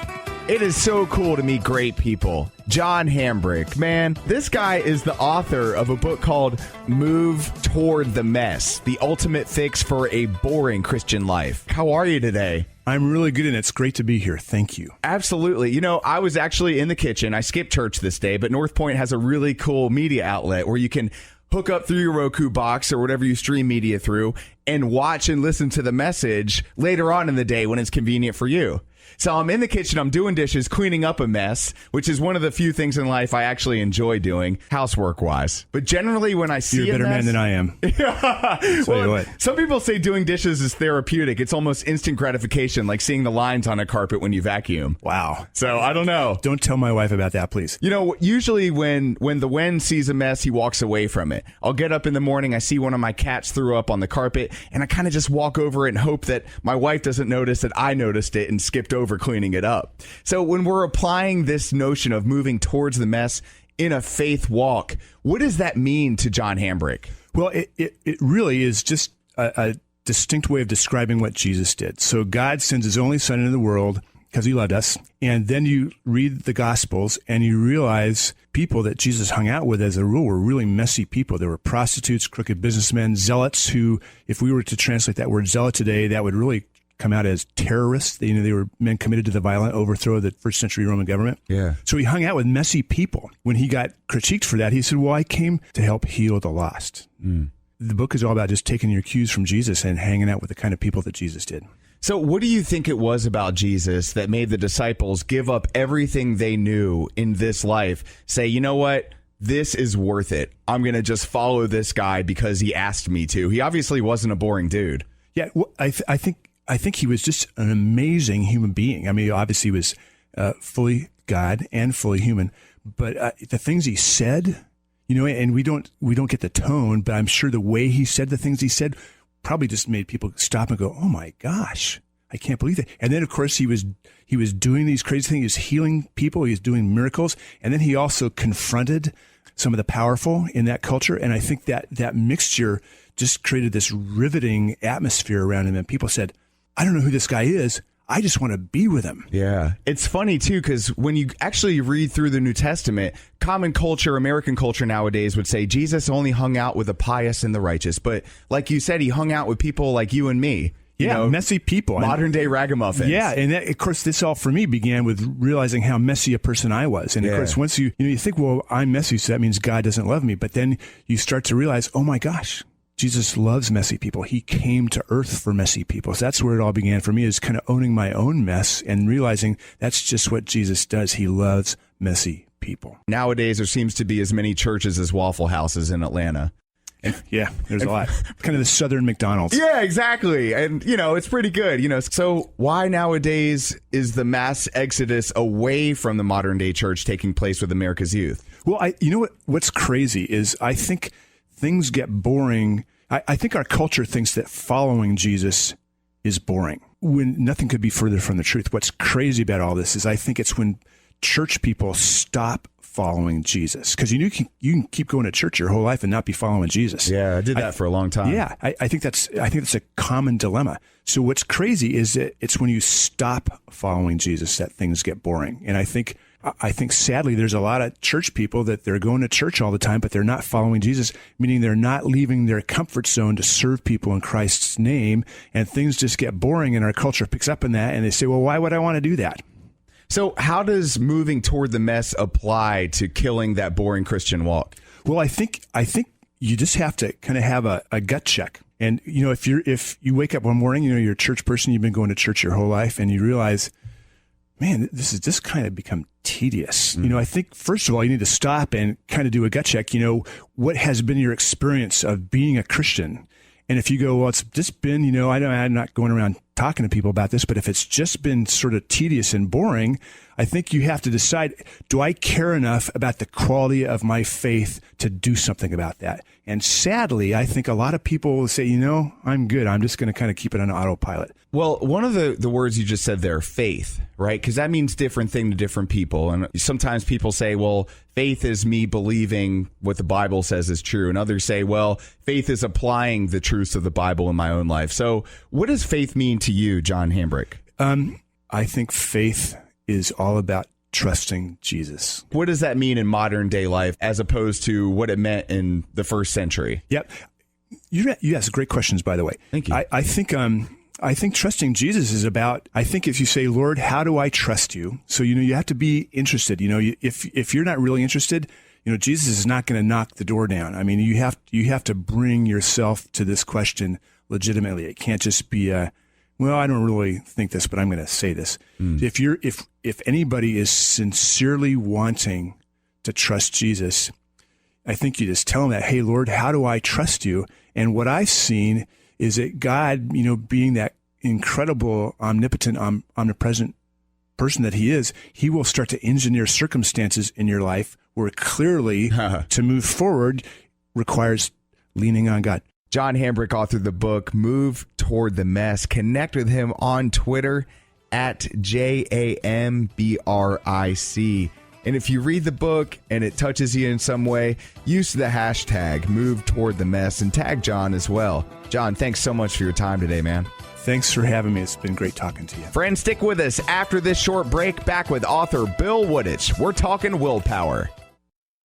It is so cool to meet great people. John Hambrick, man, this guy is the author of a book called Move Toward the Mess, the ultimate fix for a boring Christian life. How are you today? I'm really good, and it's great to be here. Thank you. Absolutely. I was actually in the kitchen. I skipped church this day, but North Point has a really cool media outlet where you can hook up through your Roku box or whatever you stream media through and watch and listen to the message later on in the day when it's convenient for you. So I'm in the kitchen, I'm doing dishes, cleaning up a mess, which is one of the few things in life I actually enjoy doing, housework-wise. But generally when I see You're a better man than I am. Well, some people say doing dishes is therapeutic. It's almost instant gratification, like seeing the lines on a carpet when you vacuum. Wow. So I don't know. Don't tell my wife about that, please. Usually when the Wenz sees a mess, he walks away from it. I'll get up in the morning, I see one of my cats threw up on the carpet, and I kind of just walk over it and hope that my wife doesn't notice that I noticed it and skipped over cleaning it up. So when we're applying this notion of moving towards the mess in a faith walk, what does that mean to John Hambrick? Well, it really is just a distinct way of describing what Jesus did. So God sends his only son into the world because he loved us. And then you read the Gospels and you realize people that Jesus hung out with as a rule were really messy people. There were prostitutes, crooked businessmen, zealots who, if we were to translate that word zealot today, that would really come out as terrorists. They were men committed to the violent overthrow of the first century Roman government. Yeah. So he hung out with messy people. When he got critiqued for that, he said, well, I came to help heal the lost. The book is all about just taking your cues from Jesus and hanging out with the kind of people that Jesus did. So what do you think it was about Jesus that made the disciples give up everything they knew in this life, say, you know what, this is worth it. I'm going to just follow this guy because he asked me to. He obviously wasn't a boring dude. Yeah, well, I think he was just an amazing human being. I mean, obviously he was fully God and fully human, but the things he said, and we don't get the tone, but I'm sure the way he said the things he said probably just made people stop and go, "Oh my gosh, I can't believe that." And then of course he was doing these crazy things. He was healing people. He was doing miracles, and then he also confronted some of the powerful in that culture. And I think that mixture just created this riveting atmosphere around him. And people said, "I don't know who this guy is. I just want to be with him." Yeah. It's funny, too, because when you actually read through the New Testament, common culture, American culture nowadays would say Jesus only hung out with the pious and the righteous. But like you said, he hung out with people like you and me. Messy people. Modern day ragamuffins. Yeah, and that, of course, this all for me began with realizing how messy a person I was. And of course, once you think, well, I'm messy, so that means God doesn't love me. But then you start to realize, oh my gosh, Jesus loves messy people. He came to earth for messy people. So that's where it all began for me, is kind of owning my own mess and realizing that's just what Jesus does. He loves messy people. Nowadays, there seems to be as many churches as Waffle Houses in Atlanta. Yeah, there's a lot. Kind of the Southern McDonald's. Yeah, exactly. And, it's pretty good. So why nowadays is the mass exodus away from the modern day church taking place with America's youth? Well, what's crazy is I think things get boring. I think our culture thinks that following Jesus is boring, when nothing could be further from the truth. What's crazy about all this is I think it's when church people stop following Jesus, because you can keep going to church your whole life and not be following Jesus. Yeah, I did that for a long time. Yeah, I think that's a common dilemma. So what's crazy is that it's when you stop following Jesus that things get boring. And I think sadly there's a lot of church people that they're going to church all the time, but they're not following Jesus, meaning they're not leaving their comfort zone to serve people in Christ's name, and things just get boring, and our culture picks up on that, and they say, well, why would I want to do that? So how does moving toward the mess apply to killing that boring Christian walk? Well, I think you just have to kind of have a gut check. And, if you wake up one morning, you're a church person, you've been going to church your whole life, and you realize, man, this has just kind of become tedious. I think, first of all, you need to stop and kind of do a gut check. What has been your experience of being a Christian? And if you go, well, it's just been, I'm not going around talking to people about this, but if it's just been sort of tedious and boring, I think you have to decide, do I care enough about the quality of my faith to do something about that? And sadly, I think a lot of people will say, I'm good. I'm just going to kind of keep it on autopilot. Well, one of the words you just said there, faith, right? Because that means different thing to different people. And sometimes people say, well, faith is me believing what the Bible says is true. And others say, well, faith is applying the truths of the Bible in my own life. So what does faith mean to you, John Hambrick? I think faith is all about trusting Jesus. What does that mean in modern day life as opposed to what it meant in the first century? Yep. You ask great questions, by the way. Thank you. I think trusting Jesus is about, I think if you say, Lord, how do I trust you? So, you have to be interested. If you're not really interested, Jesus is not going to knock the door down. I mean, you have to bring yourself to this question legitimately. It can't just be well, I don't really think this, but I'm going to say this. If anybody is sincerely wanting to trust Jesus, I think you just tell them that, hey, Lord, how do I trust you? And what I've seen is that God, being that incredible, omnipotent, omnipresent person that he is, he will start to engineer circumstances in your life where clearly to move forward requires leaning on God. John Hambrick authored the book, Move Toward the Mess. Connect with him on Twitter at JAMBRIC. And if you read the book and it touches you in some way, use the hashtag Move Toward the Mess and tag John as well. John, thanks so much for your time today, man. Thanks for having me. It's been great talking to you. Friends, stick with us after this short break. Back with author Bill Woodich. We're talking WillPower.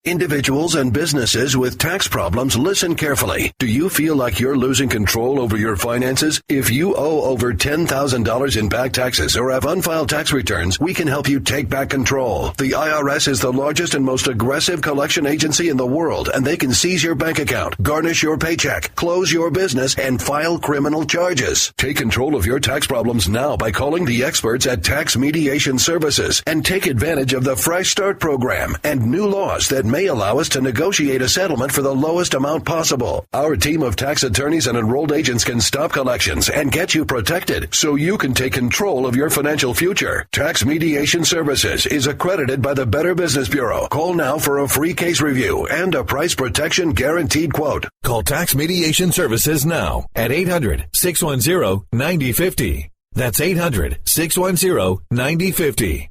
Individuals and businesses with tax problems, listen carefully. Do you feel like you're losing control over your finances? If you owe over $10,000 in back taxes or have unfiled tax returns, we can help you take back control. The IRS is the largest and most aggressive collection agency in the world, and they can seize your bank account, garnish your paycheck, close your business, and file criminal charges. Take control of your tax problems now by calling the experts at Tax Mediation Services and take advantage of the Fresh Start program and new laws that may allow us to negotiate a settlement for the lowest amount possible. Our team of tax attorneys and enrolled agents can stop collections and get you protected so you can take control of your financial future. Tax Mediation Services is accredited by the Better Business Bureau. Call now for a free case review and a price protection guaranteed quote. Call Tax Mediation Services now at 800-610-9050. That's 800-610-9050.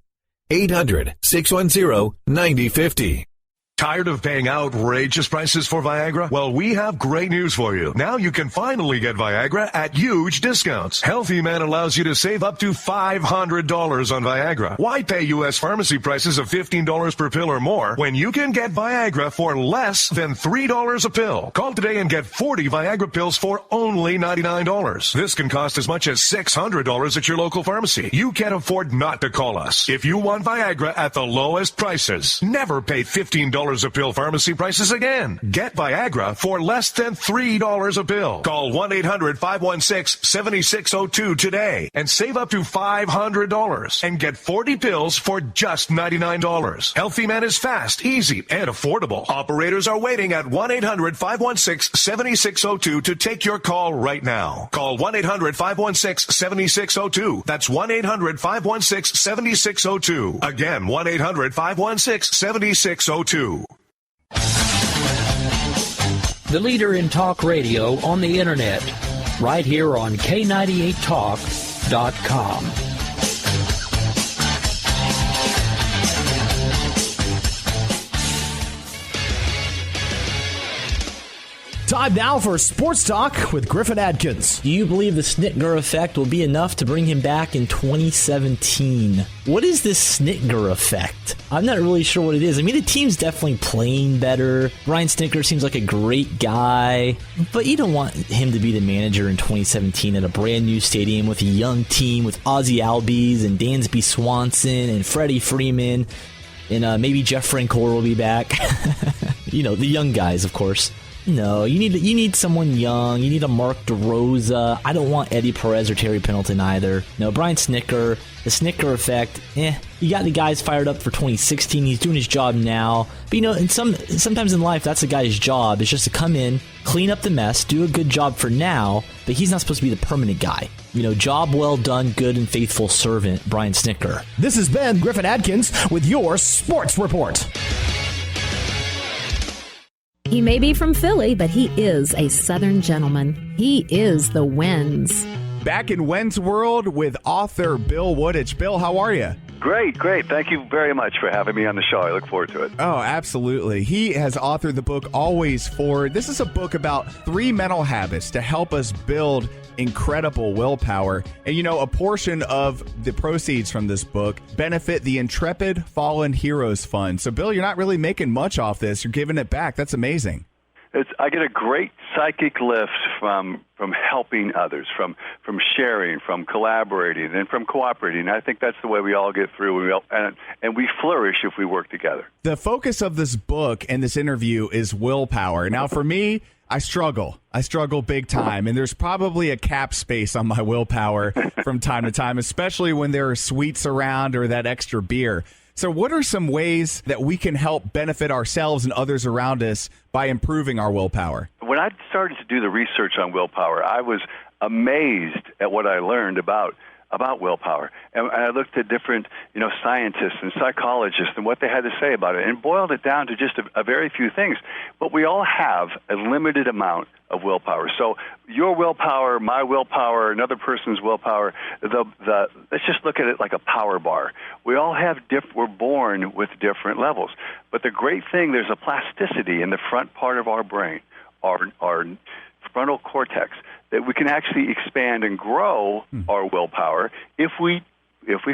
800-610-9050. Tired of paying outrageous prices for Viagra? Well, we have great news for you. Now you can finally get Viagra at huge discounts. Healthy Man allows you to save up to $500 on Viagra. Why pay U.S. pharmacy prices of $15 per pill or more when you can get Viagra for less than $3 a pill? Call today and get 40 Viagra pills for only $99. This can cost as much as $600 at your local pharmacy. You can't afford not to call us. If you want Viagra at the lowest prices, never pay $15 a pill pharmacy prices again. Get Viagra for less than $3 a pill. Call 1-800-516-7602 today and save up to $500 and get 40 pills for just $99. Healthy Man is fast, easy, and affordable. Operators are waiting at 1-800-516-7602 to take your call right now. Call 1-800-516-7602. That's 1-800-516-7602. Again, 1-800-516-7602. The leader in talk radio on the internet, right here on K98Talk.com. Time now for Sports Talk with Griffin Adkins. Do you believe the Snitger effect will be enough to bring him back in 2017? What is this Snitger effect? I'm not really sure what it is. I mean, the team's definitely playing better. Brian Snitker seems like a great guy, but you don't want him to be the manager in 2017 at a brand new stadium with a young team with Ozzie Albies and Dansby Swanson and Freddie Freeman, and maybe Jeff Francoeur will be back. You know, the young guys, of course. No, you need someone young. You need a Mark DeRosa. I don't want Eddie Perez or Terry Pendleton either. No, Brian Snitker, the Snitker effect. You got the guys fired up for 2016. He's doing his job now. But you know, sometimes in life, that's a guy's job. Is just to come in, clean up the mess, do a good job for now. But he's not supposed to be the permanent guy. You know, job well done, good and faithful servant, Brian Snitker. This has been Griffin Adkins with your Sports Report. He may be from Philly, but he is a Southern gentleman. He is the Wenz. Back in Wenz World with author Bill Wooditch. Bill, how are you? Great. Thank you very much for having me on the show. I look forward to it. Oh, absolutely. He has authored the book Always Forward. This is a book about 3 mental habits to help us build incredible willpower. And, you know, a portion of the proceeds from this book benefit the Intrepid Fallen Heroes Fund. So, Bill, you're not really making much off this. You're giving it back. That's amazing. I get a great psychic lift from helping others, from sharing, from collaborating, and from cooperating. I think that's the way we all get through, and we flourish if we work together. The focus of this book and this interview is willpower. Now, for me, I struggle big time, and there's probably a cap space on my willpower from time to time, especially when there are sweets around or that extra beer. So what are some ways that we can help benefit ourselves and others around us by improving our willpower? When I started to do the research on willpower, I was amazed at what I learned about willpower. And I looked at different, scientists and psychologists and what they had to say about it and boiled it down to just a very few things. But we all have a limited amount of willpower. So your willpower, my willpower, another person's willpower, let's just look at it like a power bar. We all have we're born with different levels. But the great thing, there's a plasticity in the front part of our brain, our frontal cortex, that we can actually expand and grow our willpower if we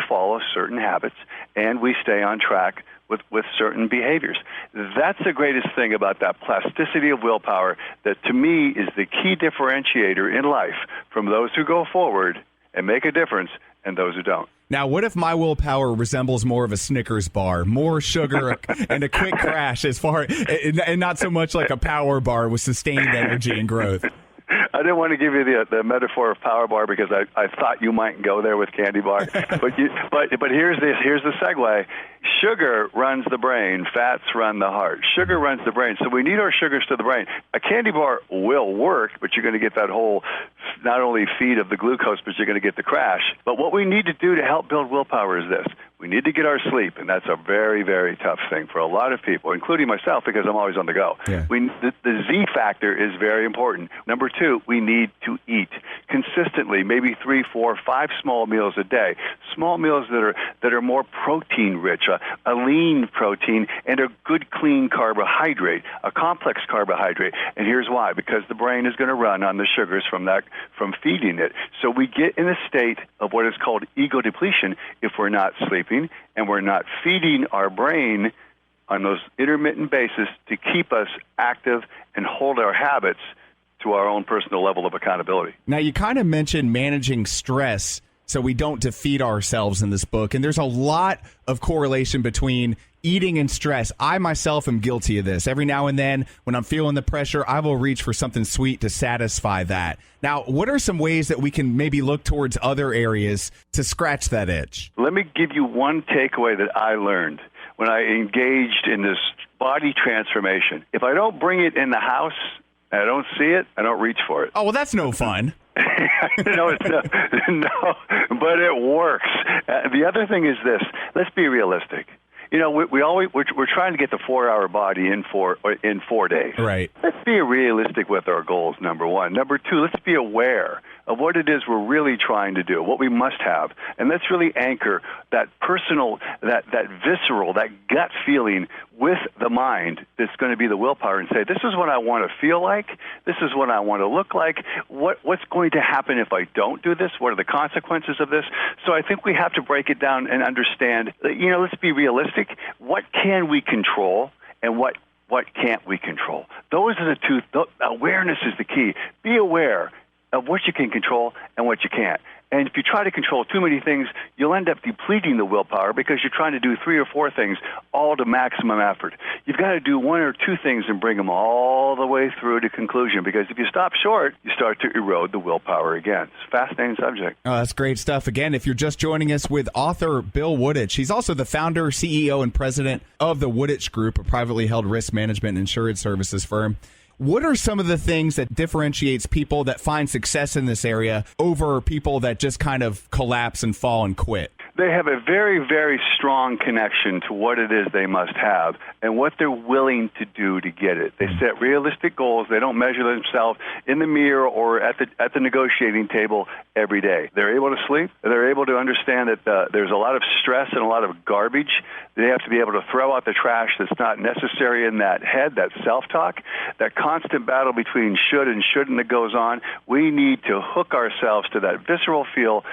follow certain habits and we stay on track with certain behaviors. That's the greatest thing about that plasticity of willpower that, to me, is the key differentiator in life from those who go forward and make a difference and those who don't. Now, what if my willpower resembles more of a Snickers bar, more sugar and a quick crash and not so much like a power bar with sustained energy and growth? I didn't want to give you the metaphor of power bar because I thought you might go there with candy bar. but here's the segue. Sugar runs the brain. Fats run the heart. Sugar runs the brain. So we need our sugars to the brain. A candy bar will work, but you're going to get that whole not only feed of the glucose, but you're going to get the crash. But what we need to do to help build willpower is this. We need to get our sleep, and that's a very, very tough thing for a lot of people, including myself, because I'm always on the go. Yeah. The Z factor is very important. Number two, we need to eat consistently, maybe 3, 4, 5 small meals a day. Small meals that are more protein-rich, a lean protein, and a good, clean carbohydrate, a complex carbohydrate. And here's why: because the brain is going to run on the sugars from feeding it. So we get in a state of what is called ego depletion if we're not sleeping and we're not feeding our brain on those intermittent basis to keep us active and hold our habits to our own personal level of accountability. Now, you kind of mentioned managing stress so we don't defeat ourselves in this book, and there's a lot of correlation between eating and stress. I myself am guilty of this. Every now and then, when I'm feeling the pressure, I will reach for something sweet to satisfy that. Now, what are some ways that we can maybe look towards other areas to scratch that itch? Let me give you one takeaway that I learned when I engaged in this body transformation. If I don't bring it in the house, and I don't see it, I don't reach for it. Oh, well, that's no fun. No, but it works. The other thing is this. Let's be realistic. You know, we're trying to get the 4-hour body in 4 days. Right. Let's be realistic with our goals, number one. Number two, let's be aware of what it is we're really trying to do, what we must have. And let's really anchor that personal, that visceral, that gut feeling with the mind that's going to be the willpower and say, this is what I want to feel like. This is what I want to look like. What's going to happen if I don't do this? What are the consequences of this? So I think we have to break it down and understand, let's be realistic. What can we control and what can't we control? Those are the two. Awareness is the key. Be aware of what you can control and what you can't. And if you try to control too many things, you'll end up depleting the willpower because you're trying to do 3 or 4 things all to maximum effort. You've got to do 1 or 2 things and bring them all the way through to conclusion, because if you stop short, you start to erode the willpower again. It's a fascinating subject. Oh, that's great stuff. Again, if you're just joining us with author Bill Wooditch, he's also the founder, CEO, and president of the Wooditch Group, a privately held risk management and insurance services firm. What are some of the things that differentiates people that find success in this area over people that just kind of collapse and fall and quit? They have a very, very strong connection to what it is they must have and what they're willing to do to get it. They set realistic goals. They don't measure themselves in the mirror or at the negotiating table every day. They're able to sleep. They're able to understand that there's a lot of stress and a lot of garbage. They have to be able to throw out the trash that's not necessary in that head, that self-talk, that constant battle between should and shouldn't that goes on. We need to hook ourselves to that visceral feel,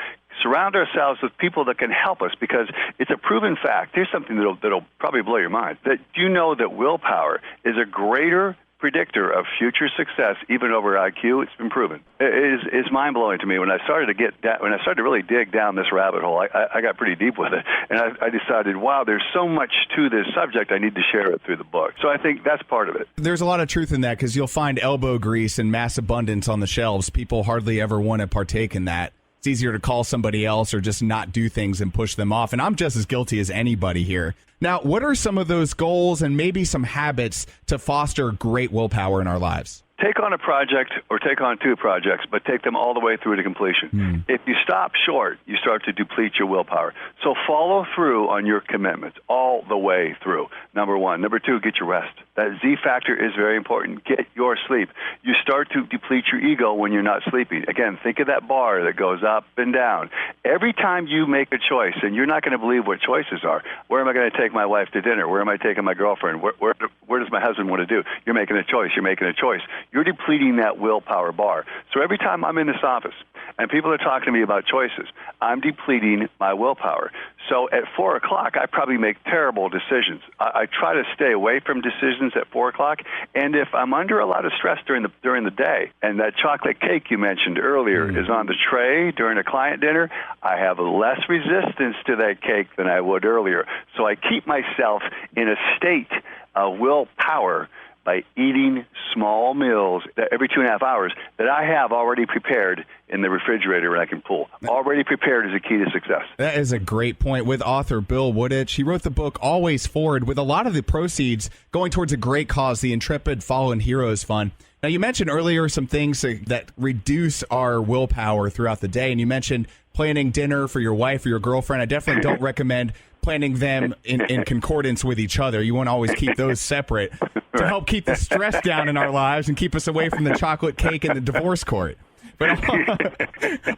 surround ourselves with people that can help us, because it's a proven fact. Here's something that'll probably blow your mind. That you know that willpower is a greater predictor of future success, even over IQ. It's been proven. It's mind-blowing to me. When I started to really dig down this rabbit hole, I got pretty deep with it, and I decided, wow, there's so much to this subject. I need to share it through the book. So I think that's part of it. There's a lot of truth in that, because you'll find elbow grease in mass abundance on the shelves. People hardly ever want to partake in that. It's easier to call somebody else or just not do things and push them off. And I'm just as guilty as anybody here. Now, what are some of those goals and maybe some habits to foster great willpower in our lives? Take on a project or take on 2 projects, but take them all the way through to completion. If you stop short, you start to deplete your willpower. So follow through on your commitments all the way through. Number 1. Number 2, get your rest. That Z factor is very important. Get your sleep. You start to deplete your ego when you're not sleeping. Again, think of that bar that goes up and down. Every time you make a choice, and you're not going to believe what choices are. Where am I going to take my wife to dinner? Where am I taking my girlfriend? Where does my husband want to do? You're making a choice. You're making a choice. You're depleting that willpower bar. So every time I'm in this office and people are talking to me about choices. I'm depleting my willpower. So at 4 o'clock, I probably make terrible decisions. I try to stay away from decisions at 4 o'clock. And if I'm under a lot of stress during the day, and that chocolate cake you mentioned earlier is on the tray during a client dinner, I have less resistance to that cake than I would earlier. So I keep myself in a state of willpower by eating small meals every 2.5 hours that I have already prepared in the refrigerator and I can pull. Already prepared is a key to success. That is a great point. With author Bill Woodich, he wrote the book Always Forward, with a lot of the proceeds going towards a great cause, the Intrepid Fallen Heroes Fund. Now, you mentioned earlier some things that reduce our willpower throughout the day, and you mentioned planning dinner for your wife or your girlfriend. I definitely don't recommend planning them in concordance with each other. You want to always keep those separate to help keep the stress down in our lives and keep us away from the chocolate cake and the divorce court. But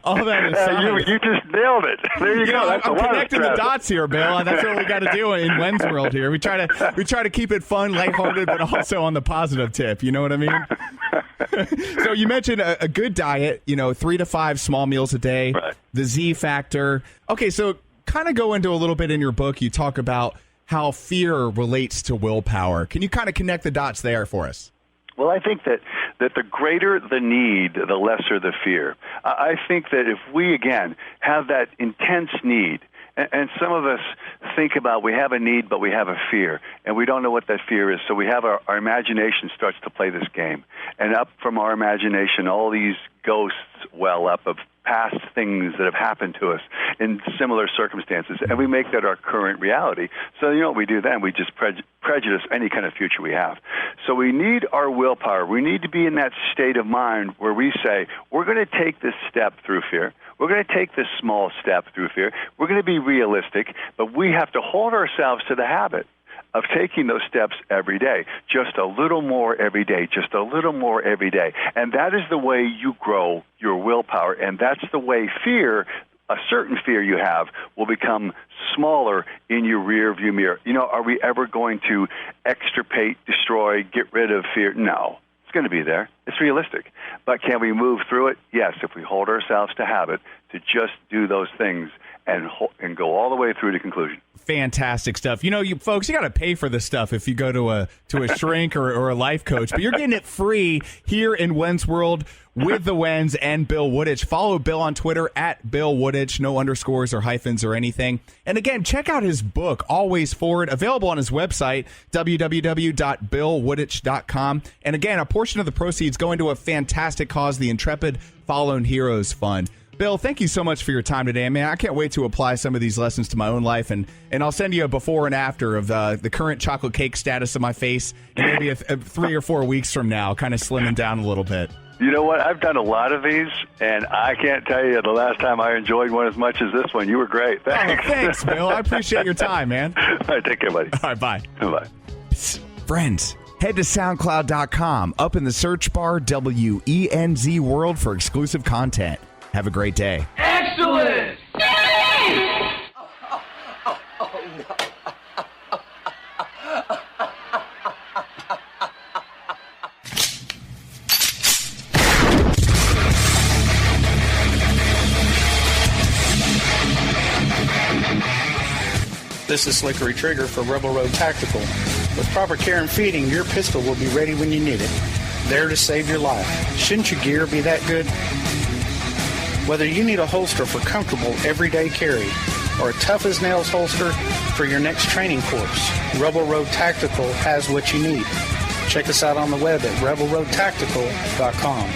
all that aside, you just nailed it. There you go. I'm connecting the dots here, Bill. That's what we got to do in Wenz World here. We try to keep it fun, lighthearted, but also on the positive tip. You know what I mean? So you mentioned a good diet. 3 to 5 small meals a day. Right. The Z factor. Okay, so kind of go into a little bit in your book. You talk about how fear relates to willpower. Can you kind of connect the dots there for us? Well, I think that the greater the need, the lesser the fear. I think that if we, again, have that intense need, and some of us think about we have a need, but we have a fear, and we don't know what that fear is, so we have our imagination starts to play this game. And up from our imagination, all these ghosts well up of past things that have happened to us in similar circumstances, and we make that our current reality. So you know what we do then? We just prejudice any kind of future we have. So we need our willpower. We need to be in that state of mind where we say, we're going to take this step through fear. We're going to take this small step through fear. We're going to be realistic, but we have to hold ourselves to the habit of taking those steps every day, just a little more every day, just a little more every day. And that is the way you grow your willpower, and that's the way fear, a certain fear you have, will become smaller in your rear view mirror. Are we ever going to extirpate, destroy, get rid of fear? No. It's going to be there. It's realistic. But can we move through it? Yes, if we hold ourselves to habit to just do those things and go all the way through to conclusion. Fantastic stuff. You folks, you got to pay for this stuff if you go to a shrink or a life coach, but you're getting it free here in Wenz World with the Wenz and Bill Woodich. Follow Bill on Twitter at Bill Woodich, no underscores or hyphens or anything. And again, check out his book, Always Forward, available on his website, www.billwoodich.com. And again, a portion of the proceeds go into a fantastic cause, the Intrepid Fallen Heroes Fund. Bill, thank you so much for your time today, man. I can't wait to apply some of these lessons to my own life, and I'll send you a before and after of the current chocolate cake status of my face, and maybe 3 or 4 weeks from now, kind of slimming down a little bit. You know what? I've done a lot of these, and I can't tell you the last time I enjoyed one as much as this one. You were great. Thanks. Oh, thanks, Bill. I appreciate your time, man. All right, take care, buddy. All right, bye. Bye. Friends, head to SoundCloud.com. Up in the search bar, WENZ World for exclusive content. Have a great day. Excellent! This is Slickery Trigger for Rebel Road Tactical. With proper care and feeding, your pistol will be ready when you need it. There to save your life. Shouldn't your gear be that good? Whether you need a holster for comfortable everyday carry or a tough-as-nails holster for your next training course, Rebel Road Tactical has what you need. Check us out on the web at rebelroadtactical.com.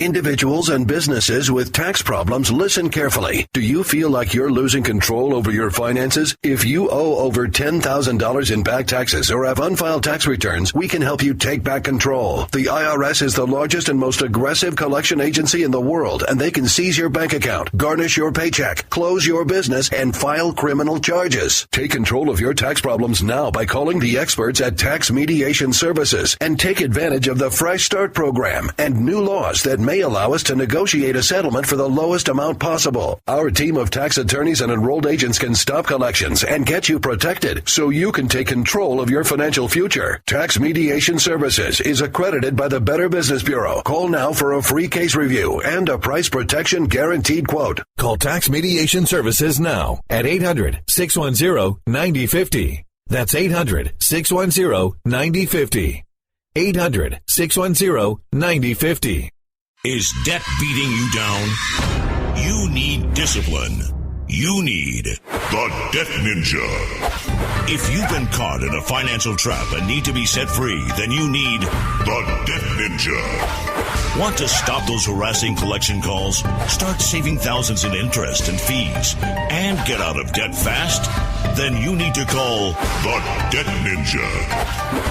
Individuals and businesses with tax problems, listen carefully. Do you feel like you're losing control over your finances? If you owe over $10,000 in back taxes or have unfiled tax returns, we can help you take back control. The IRS is the largest and most aggressive collection agency in the world, and they can seize your bank account, garnish your paycheck, close your business, and file criminal charges. Take control of your tax problems now by calling the experts at Tax Mediation Services and take advantage of the Fresh Start program and new laws that make may allow us to negotiate a settlement for the lowest amount possible. Our team of tax attorneys and enrolled agents can stop collections and get you protected so you can take control of your financial future. Tax Mediation Services is accredited by the Better Business Bureau. Call now for a free case review and a price protection guaranteed quote. Call Tax Mediation Services now at 800-610-9050. That's 800-610-9050. 800-610-9050. Is debt beating you down? You need discipline. You need the Debt Ninja. If you've been caught in a financial trap and need to be set free, then you need the Debt Ninja. Want to stop those harassing collection calls? Start saving thousands in interest and fees and get out of debt fast? Then you need to call the Debt Ninja.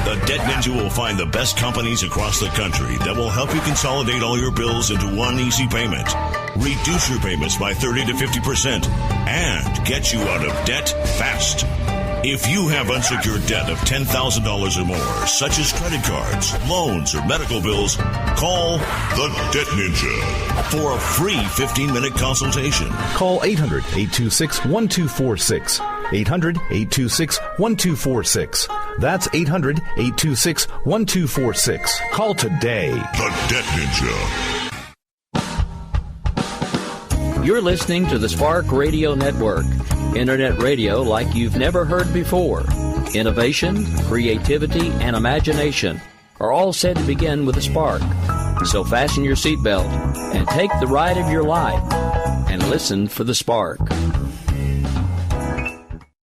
The Debt Ninja will find the best companies across the country that will help you consolidate all your bills into one easy payment, reduce your payments by 30 to 50%, and get you out of debt fast. If you have unsecured debt of $10,000 or more, such as credit cards, loans, or medical bills, call the Debt Ninja for a free 15-minute consultation. Call 800-826-1246. 800-826-1246. That's 800-826-1246. Call today. The Debt Ninja. You're listening to the Spark Radio Network, Internet radio like you've never heard before. Innovation, creativity, and imagination are all said to begin with a spark. So fasten your seatbelt and take the ride of your life and listen for the spark.